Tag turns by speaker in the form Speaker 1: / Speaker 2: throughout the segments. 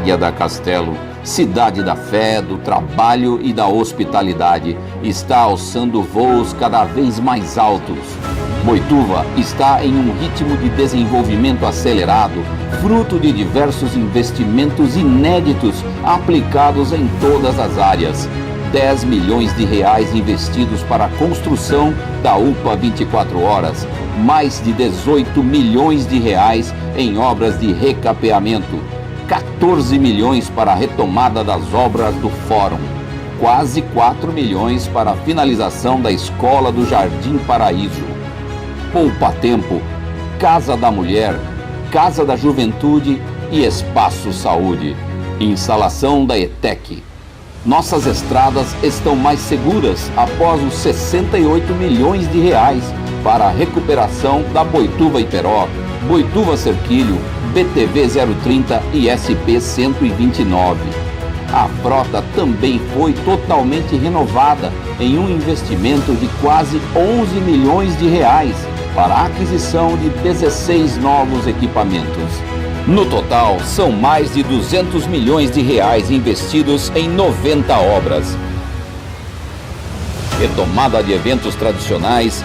Speaker 1: Águia da Castelo, cidade da fé, do trabalho e da hospitalidade, está alçando voos cada vez mais altos. Boituva está em um ritmo de desenvolvimento acelerado, fruto de diversos investimentos inéditos aplicados em todas as áreas. 10 milhões de reais investidos para a construção da UPA 24 horas, mais de 18 milhões de reais em obras de recapeamento, 14 milhões para a retomada das obras do Fórum, quase 4 milhões para a finalização da Escola do Jardim Paraíso. Poupa Tempo, Casa da Mulher, Casa da Juventude e Espaço Saúde. Instalação da ETEC. Nossas estradas estão mais seguras após os 68 milhões de reais para a recuperação da Boituva-Iperó, Boituva-Cerquilho, BTV 030 e SP 129. A frota também foi totalmente renovada em um investimento de quase 11 milhões de reais para a aquisição de 16 novos equipamentos. No total, são mais de 200 milhões de reais investidos em 90 obras. Retomada de eventos tradicionais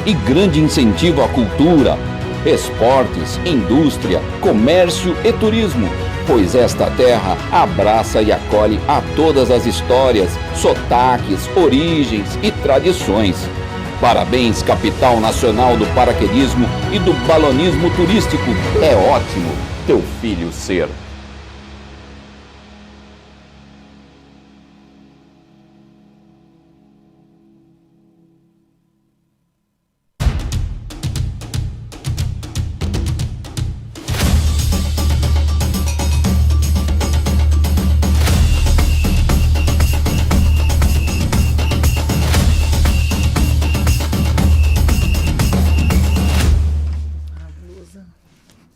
Speaker 1: e grande incentivo à cultura, esportes, indústria, comércio e turismo, pois esta terra abraça e acolhe a todas as histórias, sotaques, origens e tradições. Parabéns, capital nacional do paraquedismo e do balonismo turístico. É ótimo teu filho ser.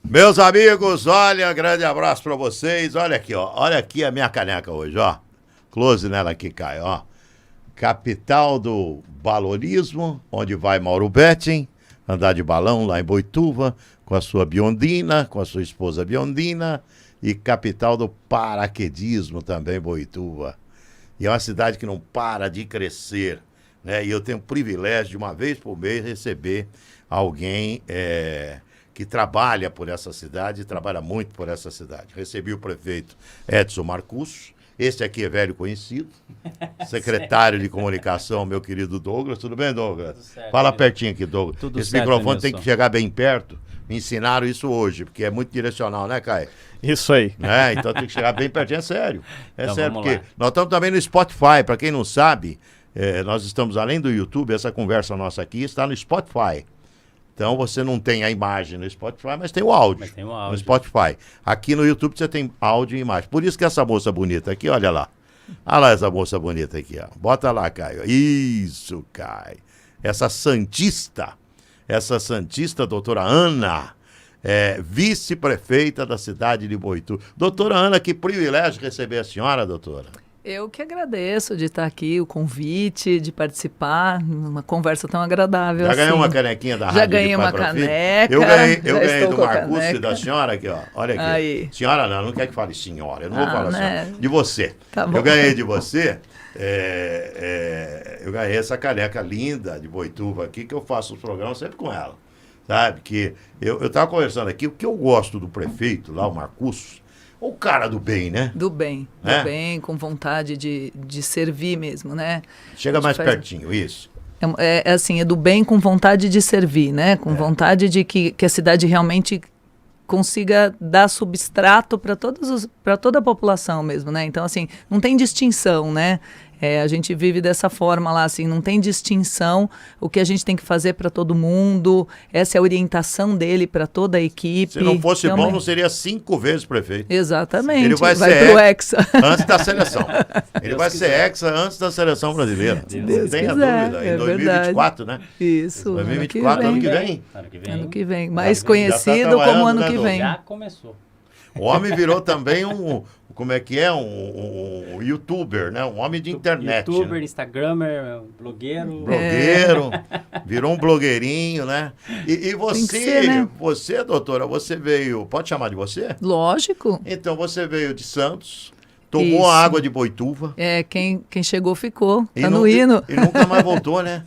Speaker 2: Meus amigos, olha, grande abraço pra vocês. Olha aqui, ó. Olha aqui a minha caneca hoje, ó. Close nela aqui, Caio, ó. Capital do balonismo, onde vai Mauro Betting, andar de balão lá em Boituva, com a sua Biondina, com a sua esposa Biondina, e capital do paraquedismo também, Boituva. E é uma cidade que não para de crescer, né? E eu tenho o privilégio de uma vez por mês receber alguém que trabalha por essa cidade, trabalha muito por essa cidade. Recebi o prefeito Edson Marcus, esse aqui é velho conhecido, secretário de comunicação, meu querido Douglas. Tudo bem, Douglas? Tudo certo, fala pertinho aqui, Douglas. Tudo esse certo, microfone tem que chegar bem perto. Me ensinaram isso hoje, porque é muito direcional, né, Caio?
Speaker 3: Isso aí.
Speaker 2: Então tem que chegar bem pertinho, é sério. É então, sério, porque nós estamos também no Spotify, para quem não sabe, nós estamos, além do YouTube, essa conversa nossa aqui está no Spotify. Então você não tem a imagem no Spotify, mas tem o áudio, no Spotify. Aqui no YouTube você tem áudio e imagem. Por isso que essa moça bonita aqui, olha lá. Olha lá essa moça bonita aqui, ó. Bota lá, Caio. Isso, Caio. Essa santista, doutora Ana, vice-prefeita da cidade de Boituva. Doutora Ana, que privilégio receber a senhora, doutora.
Speaker 4: Eu que agradeço de estar aqui, o convite, de participar, uma conversa tão agradável.
Speaker 2: Já ganhou uma canequinha da rádio?
Speaker 4: Já ganhei uma caneca.
Speaker 2: Eu ganhei do Marcus e da senhora aqui, ó. Olha aqui. Aí. Senhora não quer que fale senhora, eu não vou falar senhora. De você. Tá bom. Eu ganhei de você, eu ganhei essa caneca linda de Boituva aqui, que eu faço os programas sempre com ela. Sabe, que eu estava conversando aqui, o que eu gosto do prefeito lá, o Marcus, o cara do bem, né?
Speaker 4: Do bem, com vontade de servir mesmo, né?
Speaker 2: Chega mais pertinho, isso.
Speaker 4: É assim, é do bem com vontade de servir, né? Com vontade de que a cidade realmente consiga dar substrato para toda a população mesmo, né? Então, assim, não tem distinção, né? A gente vive dessa forma lá, assim, não tem distinção, o que a gente tem que fazer para todo mundo, essa é a orientação dele para toda a equipe.
Speaker 2: Se não fosse bom, não seria 5 vezes prefeito.
Speaker 4: Exatamente,
Speaker 2: ele vai
Speaker 4: ser pro Hexa.
Speaker 2: Antes da seleção. Ele vai ser Hexa antes da seleção brasileira.
Speaker 4: Não tenha
Speaker 2: dúvida, em 2024, né?
Speaker 4: Isso.
Speaker 2: 2024, ano que vem.
Speaker 4: Ano que vem, mais conhecido como ano que vem.
Speaker 5: Já começou.
Speaker 2: O homem virou também como é que é? Um youtuber, né? Um homem de internet.
Speaker 3: Youtuber,
Speaker 2: né?
Speaker 3: Instagramer, blogueiro.
Speaker 2: Blogueiro, virou um blogueirinho, né? E você,
Speaker 4: ser, né?
Speaker 2: você, doutora, você veio... Pode chamar de você?
Speaker 4: Lógico.
Speaker 2: Então, você veio de Santos, tomou
Speaker 4: Isso.
Speaker 2: a água de Boituva.
Speaker 4: Quem chegou ficou.
Speaker 2: E
Speaker 4: Tá no hino.
Speaker 2: E nunca mais voltou, né?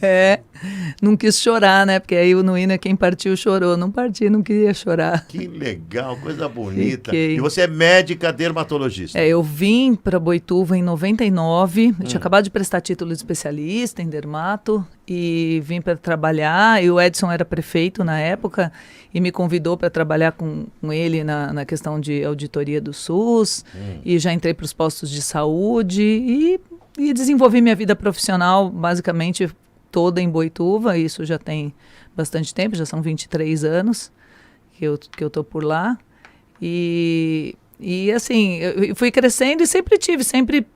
Speaker 4: Não quis chorar, né? Porque aí no hino é quem partiu chorou. Não parti, não queria chorar.
Speaker 2: Que legal, coisa bonita.
Speaker 4: Fiquei.
Speaker 2: E você é médica dermatologista.
Speaker 4: Eu vim para Boituva em 99. Eu tinha acabado de prestar título de especialista em dermato e vim para trabalhar. E o Edson era prefeito na época e me convidou para trabalhar com ele na questão de auditoria do SUS. E já entrei para os postos de saúde e desenvolvi minha vida profissional basicamente toda em Boituva. Isso já tem bastante tempo, já são 23 anos que eu tô por lá. E assim, eu fui crescendo e sempre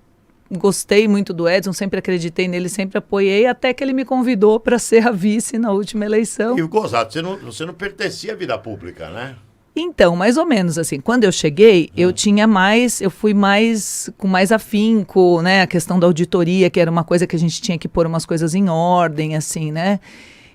Speaker 4: gostei muito do Edson, sempre acreditei nele, sempre apoiei, até que ele me convidou para ser a vice na última eleição.
Speaker 2: E gozado, você não pertencia à vida pública, né?
Speaker 4: Então, mais ou menos assim, quando eu cheguei, eu fui com mais afinco, né, a questão da auditoria, que era uma coisa que a gente tinha que pôr umas coisas em ordem, assim, né?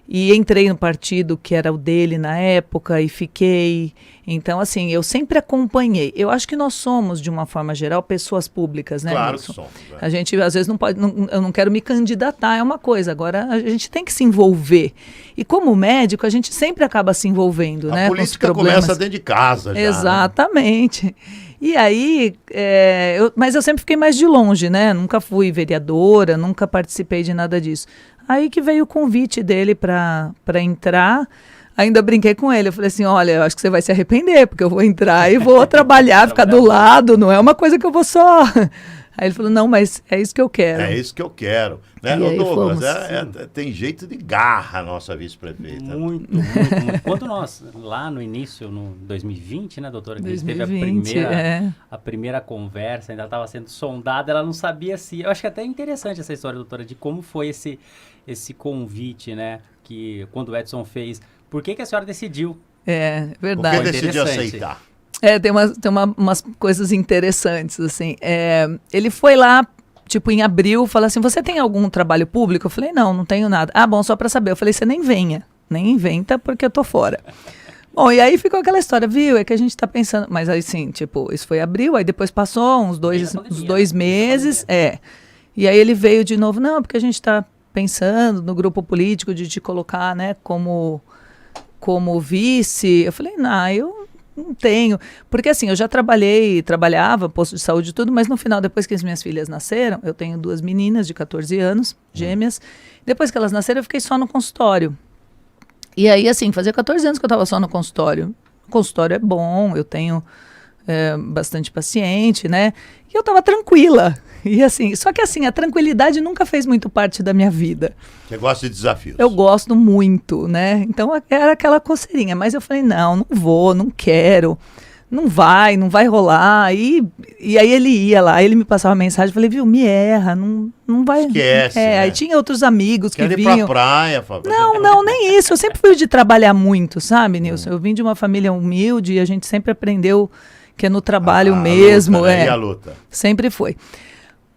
Speaker 4: E entrei no partido que era o dele na época e fiquei. Então, assim, eu sempre acompanhei. Eu acho que nós somos, de uma forma geral, pessoas públicas, né,
Speaker 2: Claro
Speaker 4: Nilson?
Speaker 2: que somos.
Speaker 4: A gente, às vezes, não pode. Eu não quero me candidatar, é uma coisa. Agora, a gente tem que se envolver. E como médico, a gente sempre acaba se envolvendo, né?
Speaker 2: A política começa dentro de casa já.
Speaker 4: Exatamente. Né? E aí, mas eu sempre fiquei mais de longe, né? Nunca fui vereadora, nunca participei de nada disso. Aí que veio o convite dele para entrar. Ainda brinquei com ele. Eu falei assim, olha, eu acho que você vai se arrepender, porque eu vou entrar e vou trabalhar, ficar do lado. Não é uma coisa que eu vou só... Aí ele falou, não, mas é isso que eu quero.
Speaker 2: É isso que eu quero. Né,
Speaker 4: E aí
Speaker 2: Douglas?
Speaker 4: fomos.
Speaker 2: Tem jeito de garra a nossa vice-prefeita.
Speaker 3: Muito, muito, muito. Quando nós, lá no início, no 2020, né, doutora? Que
Speaker 4: 2020,
Speaker 3: teve a primeira conversa, ainda estava sendo sondada, ela não sabia se... Eu acho que é até interessante essa história, doutora, de como foi esse convite, né? Que quando o Edson fez. Por que a senhora decidiu?
Speaker 4: É,
Speaker 2: Por
Speaker 4: verdade.
Speaker 2: que decidiu
Speaker 3: Interessante.
Speaker 2: aceitar?
Speaker 4: Tem umas coisas interessantes, assim. Ele foi lá, tipo, em abril, falou assim, você tem algum trabalho público? Eu falei, não tenho nada. Ah, bom, só pra saber. Eu falei, você nem venha. Nem inventa, porque eu tô fora. Bom, e aí ficou aquela história, viu? É que a gente tá pensando... Mas aí, sim, tipo, isso foi abril, aí depois passou uns dois meses. E aí ele veio de novo, não, porque a gente tá pensando no grupo político de te colocar, né, como vice. Eu falei, não, eu não tenho. Porque assim, eu já trabalhava, posto de saúde e tudo, mas no final, depois que as minhas filhas nasceram, eu tenho 2 meninas de 14 anos, gêmeas. Depois que elas nasceram, eu fiquei só no consultório. E aí, assim, fazia 14 anos que eu estava só no consultório. O consultório é bom, eu tenho bastante paciente, né? E eu estava tranquila. E assim, só que assim, a tranquilidade nunca fez muito parte da minha vida.
Speaker 2: Você gosta de desafios?
Speaker 4: Eu gosto muito, né? Então era aquela coceirinha, mas eu falei, não vou, não quero, não vai rolar. E aí ele ia lá, ele me passava mensagem, eu falei, viu, me erra, não vai.
Speaker 2: Esquece, né?
Speaker 4: Aí tinha outros amigos que
Speaker 2: Quer ir
Speaker 4: vinham.
Speaker 2: pra praia, Fábio?
Speaker 4: Não, nem isso. Eu sempre fui de trabalhar muito, sabe, Nilson? Eu vim de uma família humilde e a gente sempre aprendeu que é no trabalho mesmo.
Speaker 2: Luta, né? E a luta?
Speaker 4: Sempre foi.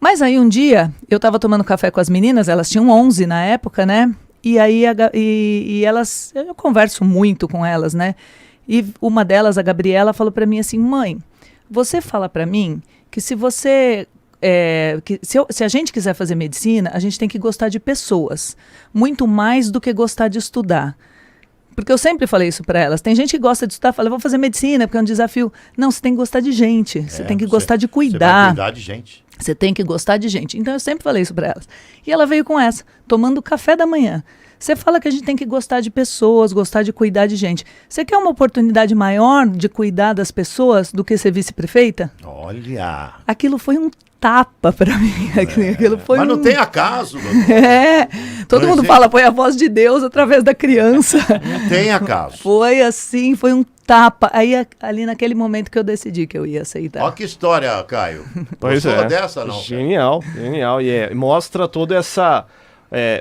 Speaker 4: Mas aí um dia, eu estava tomando café com as meninas, elas tinham 11 na época, né? E aí e elas, eu converso muito com elas, né? E uma delas, a Gabriela, falou para mim assim, mãe, você fala para mim que se você... se a gente quiser fazer medicina, a gente tem que gostar de pessoas, muito mais do que gostar de estudar. Porque eu sempre falei isso para elas. Tem gente que gosta de estudar, fala, eu vou fazer medicina porque é um desafio. Não, você tem que gostar de gente, você tem que gostar de cuidar.
Speaker 2: Você vai cuidar de gente.
Speaker 4: Você tem que gostar de gente. Então eu sempre falei isso para elas. E ela veio com essa, tomando café da manhã. Você fala que a gente tem que gostar de pessoas, gostar de cuidar de gente. Você quer uma oportunidade maior de cuidar das pessoas do que ser vice-prefeita?
Speaker 2: Olha!
Speaker 4: Aquilo foi um tapa para mim. Aquilo foi
Speaker 2: Mas não tem acaso, doutor.
Speaker 4: Todo mundo fala, foi a voz de Deus através da criança.
Speaker 2: Não tem acaso.
Speaker 4: Foi assim, foi um tapa. Aí ali naquele momento que eu decidi que eu ia aceitar.
Speaker 2: Olha que história, Caio.
Speaker 5: Pois
Speaker 2: Gostou
Speaker 5: é.
Speaker 2: dessa, não?
Speaker 5: Genial. E mostra toda essa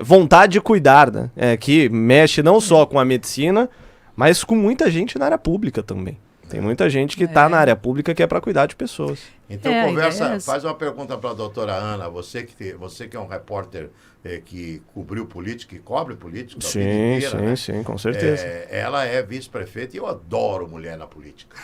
Speaker 5: vontade de cuidar, né? Que mexe não só com a medicina, mas com muita gente na área pública também. Tem muita gente que está na área pública que é para cuidar de pessoas.
Speaker 2: Então
Speaker 4: a
Speaker 2: conversa,
Speaker 4: ideia é essa.
Speaker 2: faz uma pergunta para a doutora Ana, você que é um repórter que cobriu política, que cobre política a vida inteira, né?
Speaker 5: Sim, com certeza.
Speaker 2: Ela é vice-prefeita e eu adoro mulher na política.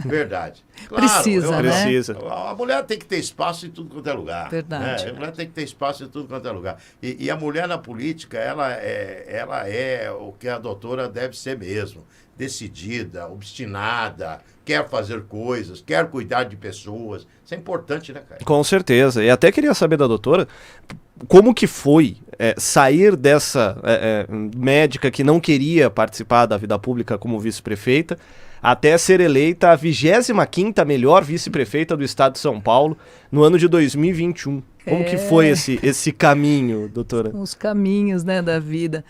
Speaker 2: Verdade. Claro,
Speaker 4: Precisa, né?
Speaker 5: Precisa.
Speaker 2: A mulher tem que ter espaço em tudo quanto é lugar.
Speaker 4: Verdade.
Speaker 2: Né? A mulher tem que ter espaço em tudo quanto é lugar. E a mulher na política, ela é o que a doutora deve ser mesmo. Decidida, obstinada, quer fazer coisas, quer cuidar de pessoas. Isso é importante, né, cara?
Speaker 5: Com certeza. E até queria saber da doutora como que foi sair dessa médica que não queria participar da vida pública como vice-prefeita até ser eleita a 25ª melhor vice-prefeita do estado de São Paulo no ano de 2021. Como que foi esse caminho, doutora?
Speaker 4: Os caminhos, né, da vida.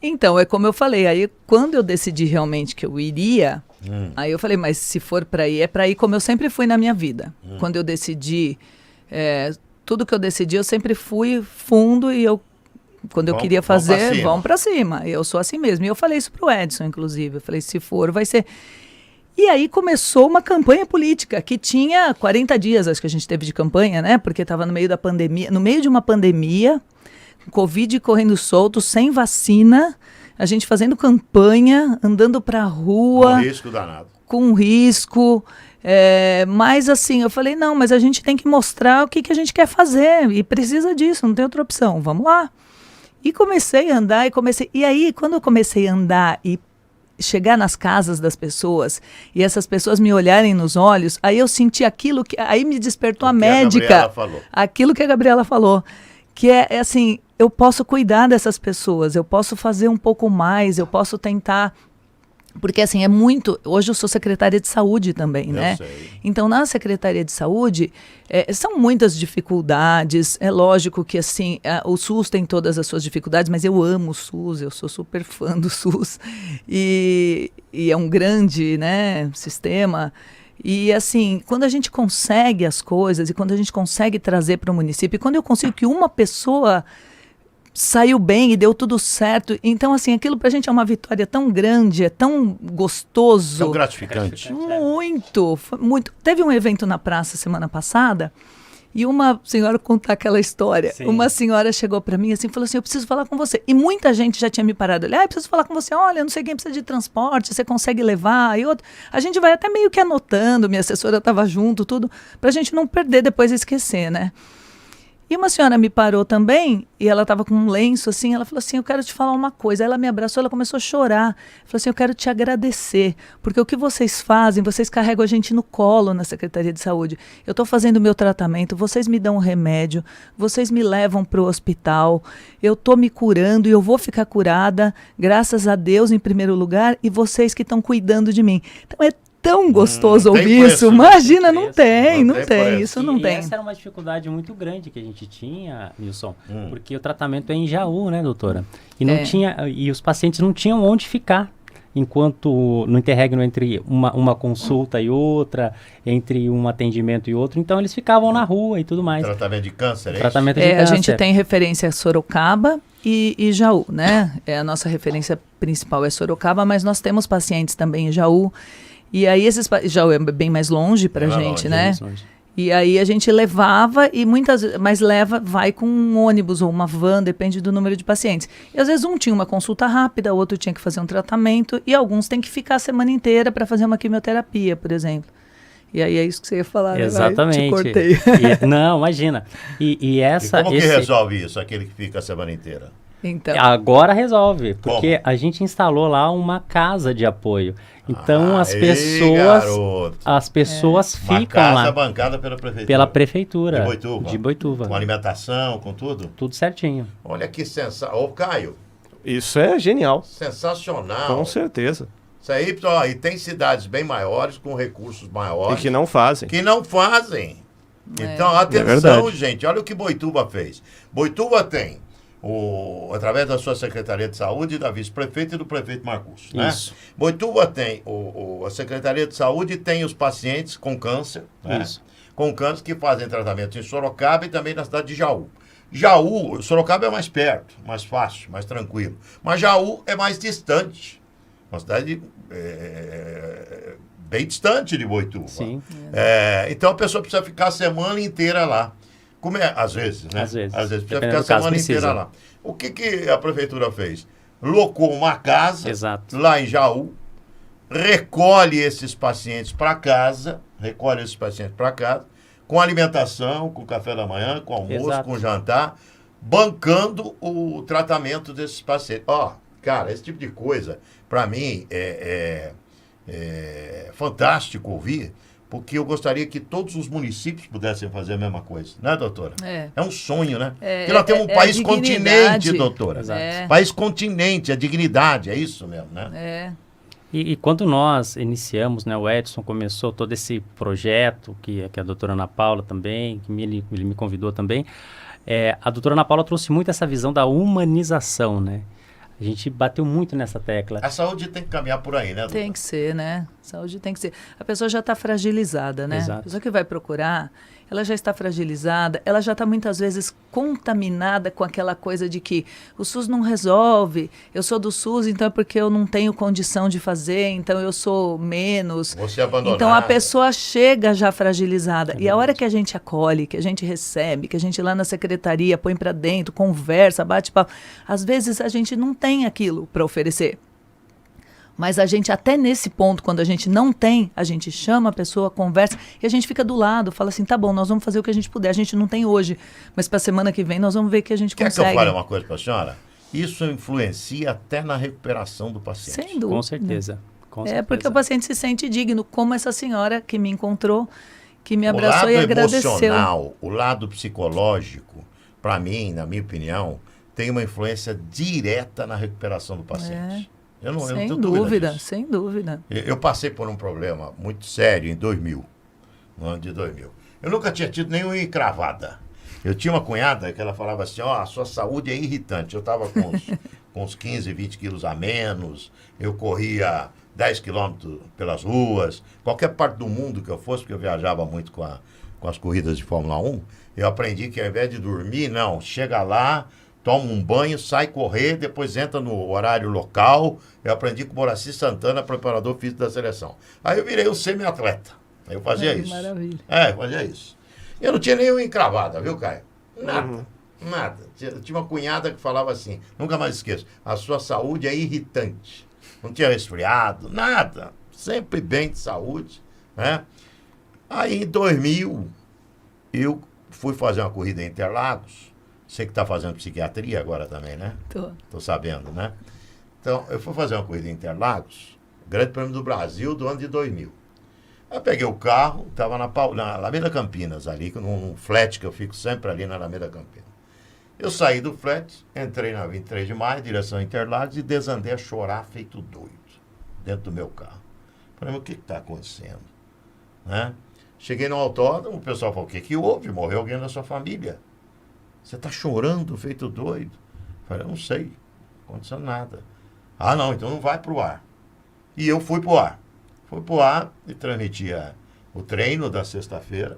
Speaker 4: Então, é como eu falei, aí quando eu decidi realmente que eu iria, aí eu falei, mas se for para ir, é para ir como eu sempre fui na minha vida. Quando eu decidi, tudo que eu decidi, eu sempre fui fundo e quando eu queria fazer, vamos para cima. Eu sou assim mesmo. E eu falei isso pro Edson, inclusive. Eu falei, se for, vai ser... E aí começou uma campanha política que tinha 40 dias, acho que a gente teve de campanha, né? Porque estava no meio da pandemia, no meio de uma pandemia, Covid correndo solto, sem vacina, a gente fazendo campanha, andando pra rua.
Speaker 2: Com risco danado.
Speaker 4: Com risco. Mas assim, eu falei, não, mas a gente tem que mostrar o que a gente quer fazer. E precisa disso, não tem outra opção. Vamos lá. E comecei a andar, e aí, quando eu comecei a andar e chegar nas casas das pessoas, e essas pessoas me olharem nos olhos, aí eu senti aquilo que... Aí me despertou a médica. Aquilo que a Gabriela falou. Que é assim, eu posso cuidar dessas pessoas, eu posso fazer um pouco mais, eu posso tentar... Porque assim, é muito... Hoje eu sou secretária de saúde também, né?
Speaker 2: Sei.
Speaker 4: Então, na Secretaria de Saúde, são muitas dificuldades. É lógico que assim, o SUS tem todas as suas dificuldades, mas eu amo o SUS, eu sou super fã do SUS. E é um grande, né, sistema. E assim, quando a gente consegue as coisas e quando a gente consegue trazer para o município, e quando eu consigo que uma pessoa saiu bem e deu tudo certo, então assim, aquilo pra gente é uma vitória tão grande, é tão gostoso.
Speaker 2: Tão gratificante.
Speaker 4: Muito, muito. Teve um evento na praça semana passada e uma senhora contar aquela história.
Speaker 3: Sim.
Speaker 4: Uma senhora chegou para mim assim, falou assim, eu preciso falar com você. E muita gente já tinha me parado ali, eu preciso falar com você, olha, eu não sei quem precisa de transporte, você consegue levar? E outro. A gente vai até meio que anotando, minha assessora estava junto, tudo, pra gente não perder depois e esquecer, né? E uma senhora me parou também, e ela estava com um lenço assim, ela falou assim, eu quero te falar uma coisa. Ela me abraçou, ela começou a chorar. Falou assim, eu quero te agradecer, porque o que vocês fazem, vocês carregam a gente no colo na Secretaria de Saúde. Eu estou fazendo o meu tratamento, vocês me dão um remédio, vocês me levam para o hospital, eu estou me curando e eu vou ficar curada, graças a Deus em primeiro lugar, e vocês que estão cuidando de mim. Então é tão gostoso ouvir
Speaker 2: preço,
Speaker 4: isso.
Speaker 2: né?
Speaker 4: Imagina,
Speaker 3: Não
Speaker 4: não
Speaker 3: tem
Speaker 4: tem,
Speaker 2: preço.
Speaker 4: isso não
Speaker 3: E
Speaker 4: tem.
Speaker 3: essa era uma dificuldade muito grande que a gente tinha, Nilson, porque o tratamento é em Jaú, né, doutora? E não tinha, e os pacientes não tinham onde ficar. Enquanto no interregno entre uma consulta e outra, entre um atendimento e outro, então eles ficavam na rua e tudo mais.
Speaker 2: Tratamento de câncer, é
Speaker 3: Tratamento de
Speaker 4: A
Speaker 3: câncer.
Speaker 4: gente tem referência a Sorocaba e Jaú, né? A nossa referência principal é Sorocaba, mas nós temos pacientes também em Jaú. E aí Jaú é bem mais longe pra gente,
Speaker 2: longe,
Speaker 4: né?
Speaker 3: isso, longe.
Speaker 4: E aí a gente levava e mas vai com um ônibus ou uma van, depende do número de pacientes. E às vezes um tinha uma consulta rápida, o outro tinha que fazer um tratamento e alguns têm que ficar a semana inteira para fazer uma quimioterapia, por exemplo. E aí é isso que você ia falar,
Speaker 3: Exatamente.
Speaker 4: né? Te cortei.
Speaker 3: Não, imagina. E essa...
Speaker 2: E como que resolve isso, aquele que fica a semana inteira?
Speaker 4: Então,
Speaker 3: Agora resolve, porque
Speaker 2: Como?
Speaker 3: a gente instalou lá uma casa de apoio. Então
Speaker 2: Aí, garoto.
Speaker 3: as pessoas
Speaker 2: Uma
Speaker 3: ficam
Speaker 2: casa
Speaker 3: lá
Speaker 2: bancada pela prefeitura.
Speaker 3: pela prefeitura
Speaker 2: De Boituva.
Speaker 3: de Boituva.
Speaker 2: Com alimentação, com tudo.
Speaker 3: Tudo certinho.
Speaker 2: Olha que sensacional. Ô, Caio,
Speaker 5: Isso é genial,
Speaker 2: sensacional.
Speaker 5: com certeza.
Speaker 2: Isso aí, ó, e tem cidades bem maiores, com recursos
Speaker 5: E
Speaker 2: maiores,
Speaker 5: que não fazem.
Speaker 2: que não fazem. Então,
Speaker 5: verdade.
Speaker 2: atenção, gente, olha o que Boituva fez. Boituva tem, através da sua Secretaria de Saúde, da vice-prefeita e do prefeito Marcos. Né?
Speaker 3: Isso.
Speaker 2: Boituva tem, a Secretaria de Saúde tem os pacientes com câncer, né?
Speaker 3: Isso.
Speaker 2: Com câncer que fazem tratamento em Sorocaba e também na cidade de Jaú. Jaú, Sorocaba é mais perto, mais fácil, mais tranquilo. Mas Jaú é mais distante. Uma cidade bem distante de Boituva.
Speaker 3: Sim.
Speaker 2: Então a pessoa precisa ficar a semana inteira lá. Como é? Às vezes, né?
Speaker 3: Às vezes.
Speaker 2: Precisa
Speaker 3: Dependendo
Speaker 2: ficar a
Speaker 3: do caso,
Speaker 2: semana
Speaker 3: precisa.
Speaker 2: inteira lá. O que a prefeitura fez? Locou uma casa
Speaker 3: Exato.
Speaker 2: lá em Jaú, recolhe esses pacientes para casa, com alimentação, com café da manhã, com almoço,
Speaker 3: Exato.
Speaker 2: com jantar, bancando o tratamento desses pacientes. Cara, esse tipo de coisa, para mim, é fantástico ouvir, porque eu gostaria que todos os municípios pudessem fazer a mesma coisa, né, doutora?
Speaker 4: É.
Speaker 2: Um sonho, né?
Speaker 4: É,
Speaker 2: porque nós temos um
Speaker 4: é
Speaker 2: país
Speaker 4: dignidade.
Speaker 2: continente, doutora.
Speaker 3: Exato.
Speaker 2: País continente, a dignidade, é isso mesmo, né?
Speaker 4: É.
Speaker 3: E quando nós iniciamos, né, o Edson começou todo esse projeto, que a doutora Ana Paula também, que ele me convidou também, a doutora Ana Paula trouxe muito essa visão da humanização, né? A gente bateu muito nessa tecla.
Speaker 2: A saúde tem que caminhar por aí, né, doutora?
Speaker 4: Tem que ser, né? Saúde tem que ser. A pessoa já está fragilizada, né?
Speaker 3: Exato.
Speaker 4: A pessoa que vai procurar, ela já está fragilizada, ela já está muitas vezes contaminada com aquela coisa de que o SUS não resolve, eu sou do SUS, então é porque eu não tenho condição de fazer, então eu sou menos.
Speaker 2: Você abandonado.
Speaker 4: Então a pessoa chega já fragilizada. E a hora que a gente acolhe, que a gente recebe, que a gente lá na secretaria põe para dentro, conversa, bate papo, às vezes a gente não tem aquilo para oferecer. Mas a gente, até nesse ponto, quando a gente não tem, a gente chama a pessoa, conversa, e a gente fica do lado, fala assim, tá bom, nós vamos fazer o que a gente puder. A gente não tem hoje, mas para a semana que vem nós vamos ver o que a gente
Speaker 2: Quer
Speaker 4: consegue.
Speaker 2: que eu fale uma coisa para a senhora? Isso influencia até na recuperação do paciente.
Speaker 4: Sem dúvida.
Speaker 3: Com certeza. Com certeza.
Speaker 4: Porque o paciente se sente digno, como essa senhora que me encontrou, que me abraçou e agradeceu.
Speaker 2: O lado emocional, o lado psicológico, para mim, na minha opinião, tem uma influência direta na recuperação do paciente. Eu não
Speaker 4: Sem
Speaker 2: tenho dúvida
Speaker 4: dúvida,
Speaker 2: disso.
Speaker 4: sem dúvida.
Speaker 2: Eu passei por um problema muito sério em 2000, no ano de 2000. Eu nunca tinha tido nenhuma encravada. Eu tinha uma cunhada que ela falava assim, a sua saúde é irritante. Eu estava com uns 15, 20 quilos a menos, eu corria 10 quilômetros pelas ruas, qualquer parte do mundo que eu fosse, porque eu viajava muito com as corridas de Fórmula 1, eu aprendi que ao invés de dormir, não, chega lá, toma um banho, sai correr, depois entra no horário local. Eu aprendi com o Moraci Santana, preparador físico da seleção. Aí eu virei um semi-atleta. Eu fazia isso.
Speaker 4: Maravilha.
Speaker 2: Eu fazia isso. Eu não tinha nenhuma encravada, viu, Caio? Nada. Nada. Eu tinha uma cunhada que falava assim, nunca mais esqueço, a sua saúde é irritante. Não tinha resfriado, nada. Sempre bem de saúde, né? Aí em 2000, eu fui fazer uma corrida em Interlagos. Você que está fazendo psiquiatria agora também, né? Tô sabendo, né? Então, eu fui fazer uma corrida em Interlagos, Grande Prêmio do Brasil do ano de 2000. Aí peguei o carro, estava na Alameda Campinas, ali, num flat que eu fico sempre ali na Alameda Campinas. Eu saí do flat, entrei na 23 de maio, direção a Interlagos, e desandei a chorar feito doido, dentro do meu carro. Falei, mas o que está acontecendo? Né? Cheguei no autódromo, o pessoal falou, o que houve? Morreu alguém da sua família. Você está chorando, feito doido? Falei, eu não sei, não aconteceu nada. Ah, não, então não vai para o ar. E eu fui para o ar. Fui para o ar e transmitia o treino da sexta-feira.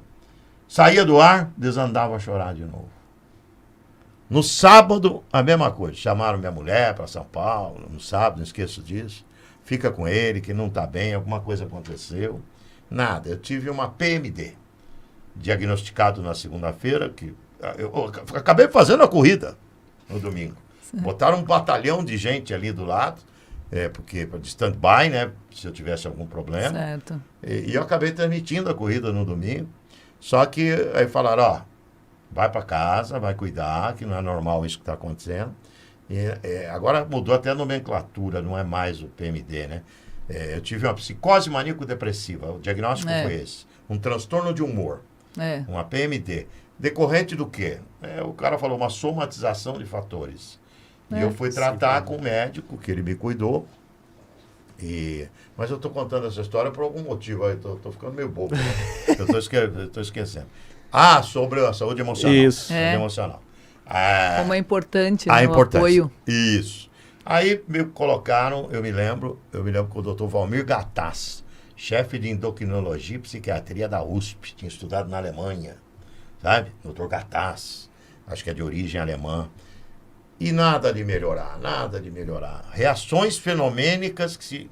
Speaker 2: Saía do ar, desandava a chorar de novo. No sábado, a mesma coisa. Chamaram minha mulher para São Paulo, no sábado, não esqueço disso. Fica com ele, que não está bem, alguma coisa aconteceu. Nada, eu tive uma PMD, diagnosticado na segunda-feira, que eu acabei fazendo a corrida no domingo. Certo. Botaram um batalhão de gente ali do lado, porque de stand-by, né? Se eu tivesse algum problema.
Speaker 4: Certo.
Speaker 2: E eu acabei transmitindo a corrida no domingo. Só que aí falaram, vai para casa, vai cuidar, que não é normal isso que está acontecendo. Agora mudou até a nomenclatura, não é mais o PMD, né? Eu tive uma psicose maníaco-depressiva, o diagnóstico foi esse. Um transtorno de humor, uma PMD. Decorrente do quê? O cara falou uma somatização de fatores. E eu fui tratar com o médico, que ele me cuidou. Mas eu estou contando essa história por algum motivo. Aí estou ficando meio bobo. Né? Eu estou esquecendo. Sobre a saúde emocional.
Speaker 5: Isso.
Speaker 2: Saúde emocional.
Speaker 4: Como é importante,
Speaker 2: a
Speaker 4: o apoio.
Speaker 2: Isso. Aí me colocaram, eu me lembro com o doutor Valmir Gattas, chefe de endocrinologia e psiquiatria da USP, tinha estudado na Alemanha. Sabe? Doutor Gattas, acho que é de origem alemã. E nada de melhorar, nada de melhorar. Reações fenomênicas que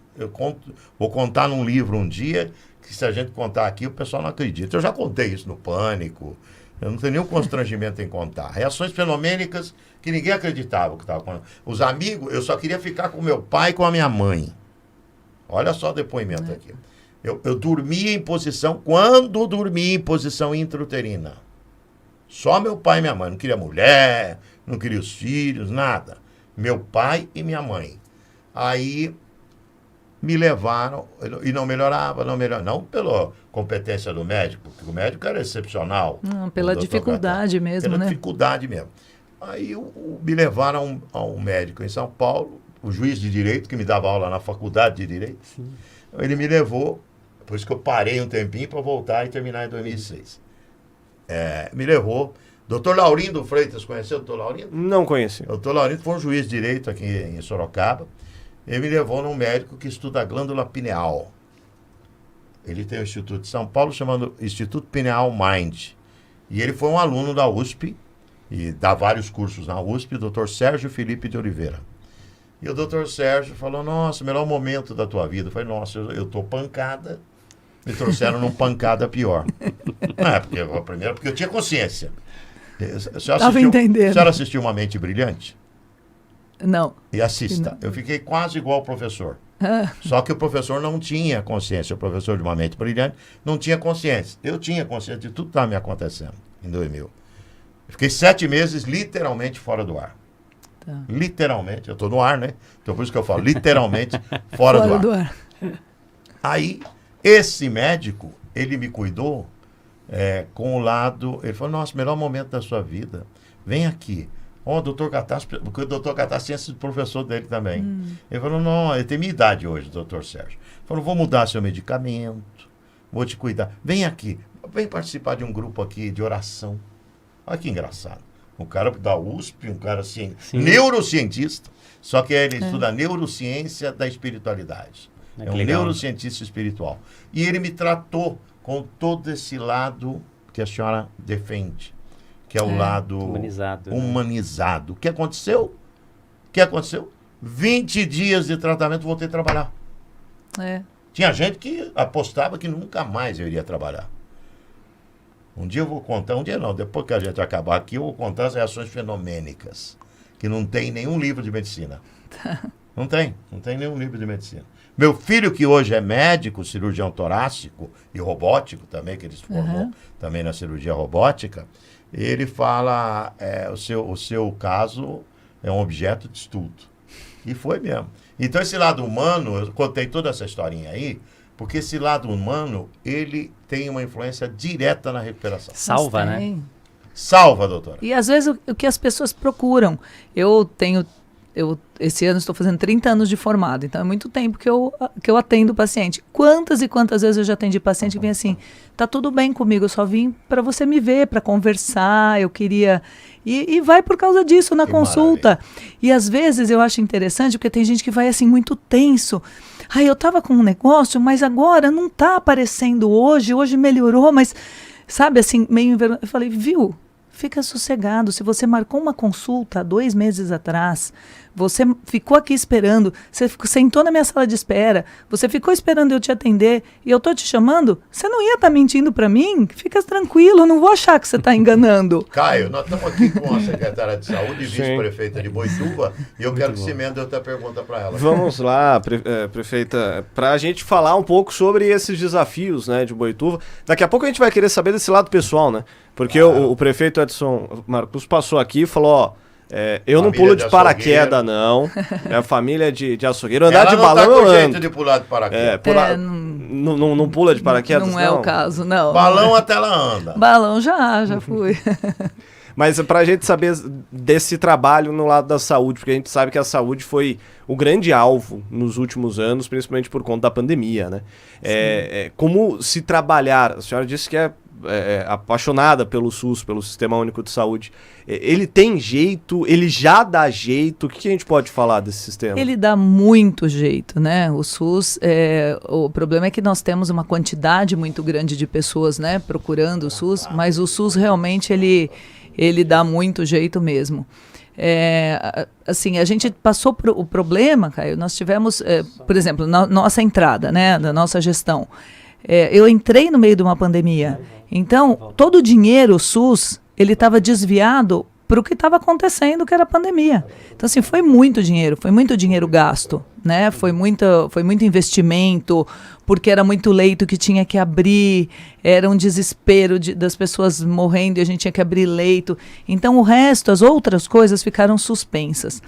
Speaker 2: vou contar num livro um dia, que se a gente contar aqui o pessoal não acredita. Eu já contei isso no Pânico, eu não tenho nenhum constrangimento em contar. Reações fenomênicas que ninguém acreditava que estava acontecendo. Os amigos, eu só queria ficar com meu pai e com a minha mãe. Olha só o depoimento aqui. Eu dormia em posição, quando dormia em posição intrauterina. Só meu pai e minha mãe, não queria mulher, não queria os filhos, nada. Meu pai e minha mãe. Aí me levaram, e não melhorava, não pela competência do médico, porque o médico era excepcional.
Speaker 4: Não, pela dificuldade mesmo,
Speaker 2: pela
Speaker 4: né?
Speaker 2: dificuldade mesmo. Aí me levaram a um médico em São Paulo, o juiz de direito, que me dava aula na faculdade de direito. Sim. Ele me levou, por isso que eu parei um tempinho para voltar e terminar em 2006. Me levou. Doutor Laurindo Freitas, conheceu o doutor Laurindo?
Speaker 5: Não conheci.
Speaker 2: O doutor Laurindo foi um juiz de direito aqui em Sorocaba. Ele me levou num médico que estuda a glândula pineal. Ele tem um instituto de São Paulo chamado Instituto Pineal Mind. E ele foi um aluno da USP e dá vários cursos na USP, o doutor Sérgio Felipe de Oliveira. E o doutor Sérgio falou, nossa, melhor momento da tua vida. Eu falei, nossa, eu tô pancada. Me trouxeram num pancada pior. Primeiro, porque eu tinha consciência.
Speaker 4: Estava entendendo.
Speaker 2: A senhora assistiu Uma Mente Brilhante?
Speaker 4: Não.
Speaker 2: E assista. Não. Eu fiquei quase igual ao professor. Só que o professor não tinha consciência. O professor de Uma Mente Brilhante não tinha consciência. Eu tinha consciência de tudo que estava me acontecendo em 2000. Eu fiquei 7 meses literalmente fora do ar. Tá. Literalmente. Eu estou no ar, né? Então por isso que eu falo literalmente fora do ar. Aí, esse médico, ele me cuidou com o lado... Ele falou, nossa, melhor momento da sua vida. Vem aqui. O doutor Catástrofe, porque o doutor Catástrofe tinha sido professor dele também. Ele falou, não, ele tem minha idade hoje, doutor Sérgio. Ele falou, vou mudar seu medicamento, vou te cuidar. Vem aqui, vem participar de um grupo aqui de oração. Olha que engraçado. Um cara da USP, um cara assim, neurocientista, só que ele estuda a neurociência da espiritualidade. É um neurocientista espiritual. E ele me tratou com todo esse lado que a senhora defende, que é o lado humanizado. O que aconteceu? 20 dias de tratamento, voltei a trabalhar. Tinha gente que apostava que nunca mais eu iria trabalhar. Um dia eu vou contar, depois que a gente acabar aqui, eu vou contar as reações fenomênicas, que não tem nenhum livro de medicina. Não tem nenhum livro de medicina. Meu filho, que hoje é médico, cirurgião torácico e robótico também, que ele se formou também na cirurgia robótica, ele fala, o seu caso é um objeto de estudo. E foi mesmo. Então esse lado humano, eu contei toda essa historinha aí, porque esse lado humano, ele tem uma influência direta na recuperação.
Speaker 3: Salva, né?
Speaker 2: Salva, doutora.
Speaker 4: E às vezes o que as pessoas procuram, esse ano estou fazendo 30 anos de formado, então é muito tempo que eu atendo o paciente. Quantas e quantas vezes eu já atendi paciente que vem assim, tá tudo bem comigo, eu só vim para você me ver, para conversar, eu queria... E vai por causa disso na consulta. Maravilha. E às vezes eu acho interessante, porque tem gente que vai assim muito tenso. Eu tava com um negócio, mas agora não tá aparecendo hoje melhorou, mas sabe assim, meio envergonhado. Eu falei, viu? Fica sossegado. Se você marcou uma consulta 2 meses atrás, você ficou aqui esperando, você sentou na minha sala de espera, você ficou esperando eu te atender e eu tô te chamando, você não ia estar mentindo para mim? Fica tranquilo, eu não vou achar que você está enganando.
Speaker 2: Caio, nós estamos aqui com a secretária de saúde e vice-prefeita de Boituva e eu quero que você emenda outra pergunta para ela.
Speaker 5: Vamos lá, prefeita, para a gente falar um pouco sobre esses desafios, né, de Boituva. Daqui a pouco a gente vai querer saber desse lado pessoal, né? Porque o prefeito Edson Marcos passou aqui e falou, eu não pulo de paraquedas, não. É a família de açougueiro. Andar de balão eu ando.
Speaker 2: Jeito de pular de paraquedas.
Speaker 5: Não pula de paraquedas,
Speaker 4: não? Não é o caso, não.
Speaker 2: Balão até ela anda.
Speaker 4: Balão já fui.
Speaker 5: Mas para a gente saber desse trabalho no lado da saúde, porque a gente sabe que a saúde foi o grande alvo nos últimos anos, principalmente por conta da pandemia, né? Como se trabalhar, a senhora disse que é apaixonada pelo SUS, pelo Sistema Único de Saúde. Ele tem jeito, ele já dá jeito. O que a gente pode falar desse sistema?
Speaker 4: Ele dá muito jeito, né? O SUS, o problema é que nós temos uma quantidade muito grande de pessoas, né, procurando o SUS, mas o SUS realmente ele dá muito jeito mesmo. Assim, a gente passou o problema, Caio, nós tivemos, por exemplo, nossa entrada, né, da nossa gestão. Eu entrei no meio de uma pandemia, então todo o dinheiro SUS, ele estava desviado para o que estava acontecendo, que era a pandemia. Então, assim, foi muito dinheiro gasto, né? Foi muito investimento, porque era muito leito que tinha que abrir, era um desespero das pessoas morrendo e a gente tinha que abrir leito. Então, o resto, as outras coisas ficaram suspensas.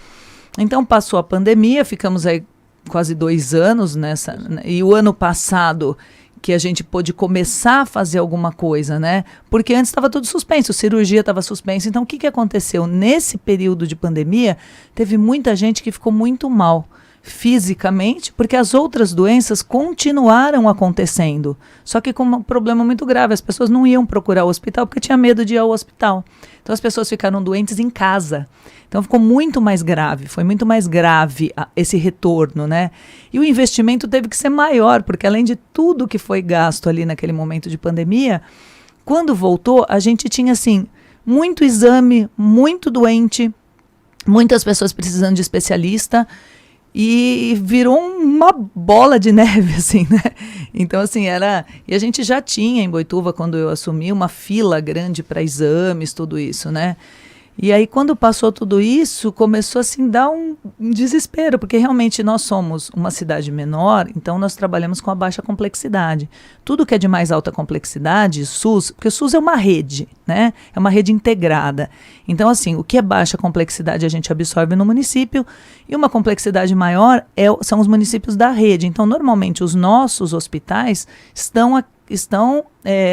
Speaker 4: Então, passou a pandemia, ficamos aí quase 2 anos nessa, e o ano passado que a gente pôde começar a fazer alguma coisa, né? Porque antes estava tudo suspenso, cirurgia estava suspensa. Então, o que aconteceu? Nesse período de pandemia, teve muita gente que ficou muito mal fisicamente, porque as outras doenças continuaram acontecendo. Só que com um problema muito grave, as pessoas não iam procurar o hospital porque tinha medo de ir ao hospital. Então, as pessoas ficaram doentes em casa. Então, ficou muito mais grave, foi muito mais grave esse retorno, né? E o investimento teve que ser maior, porque além de tudo que foi gasto ali naquele momento de pandemia, quando voltou, a gente tinha, assim, muito exame, muito doente, muitas pessoas precisando de especialista, e virou uma bola de neve, assim, né? Então, assim, e a gente já tinha em Boituva, quando eu assumi, uma fila grande para exames, tudo isso, né? E aí, quando passou tudo isso, começou assim, dar um desespero, porque realmente nós somos uma cidade menor, então nós trabalhamos com a baixa complexidade. Tudo que é de mais alta complexidade, SUS, porque o SUS é uma rede, né? É uma rede integrada. Então, assim, o que é baixa complexidade a gente absorve no município, e uma complexidade maior são os municípios da rede. Então, normalmente, os nossos hospitais estão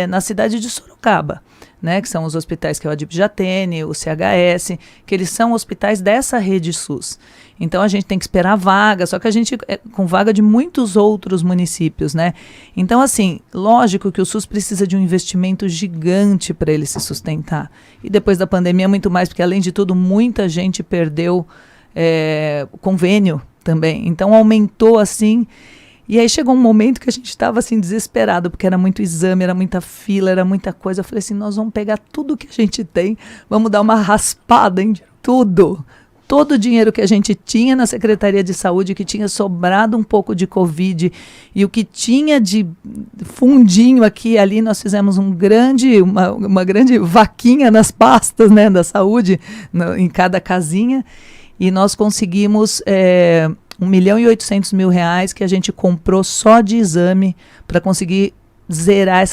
Speaker 4: na cidade de Sorocaba, né, que são os hospitais que é o Adib Jatene, o CHS, que eles são hospitais dessa rede SUS. Então a gente tem que esperar vaga, só que a gente com vaga de muitos outros municípios, né? Então, assim, lógico que o SUS precisa de um investimento gigante para ele se sustentar. E depois da pandemia, muito mais, porque além de tudo, muita gente perdeu o convênio também. Então aumentou assim. E aí chegou um momento que a gente estava assim desesperado, porque era muito exame, era muita fila, era muita coisa. Eu falei assim, nós vamos pegar tudo que a gente tem, vamos dar uma raspada em tudo. Todo o dinheiro que a gente tinha na Secretaria de Saúde, que tinha sobrado um pouco de Covid, e o que tinha de fundinho aqui e ali, nós fizemos uma grande vaquinha nas pastas, né, da saúde, em cada casinha, e nós conseguimos... R$1.800.000 que a gente comprou só de exame para conseguir zerar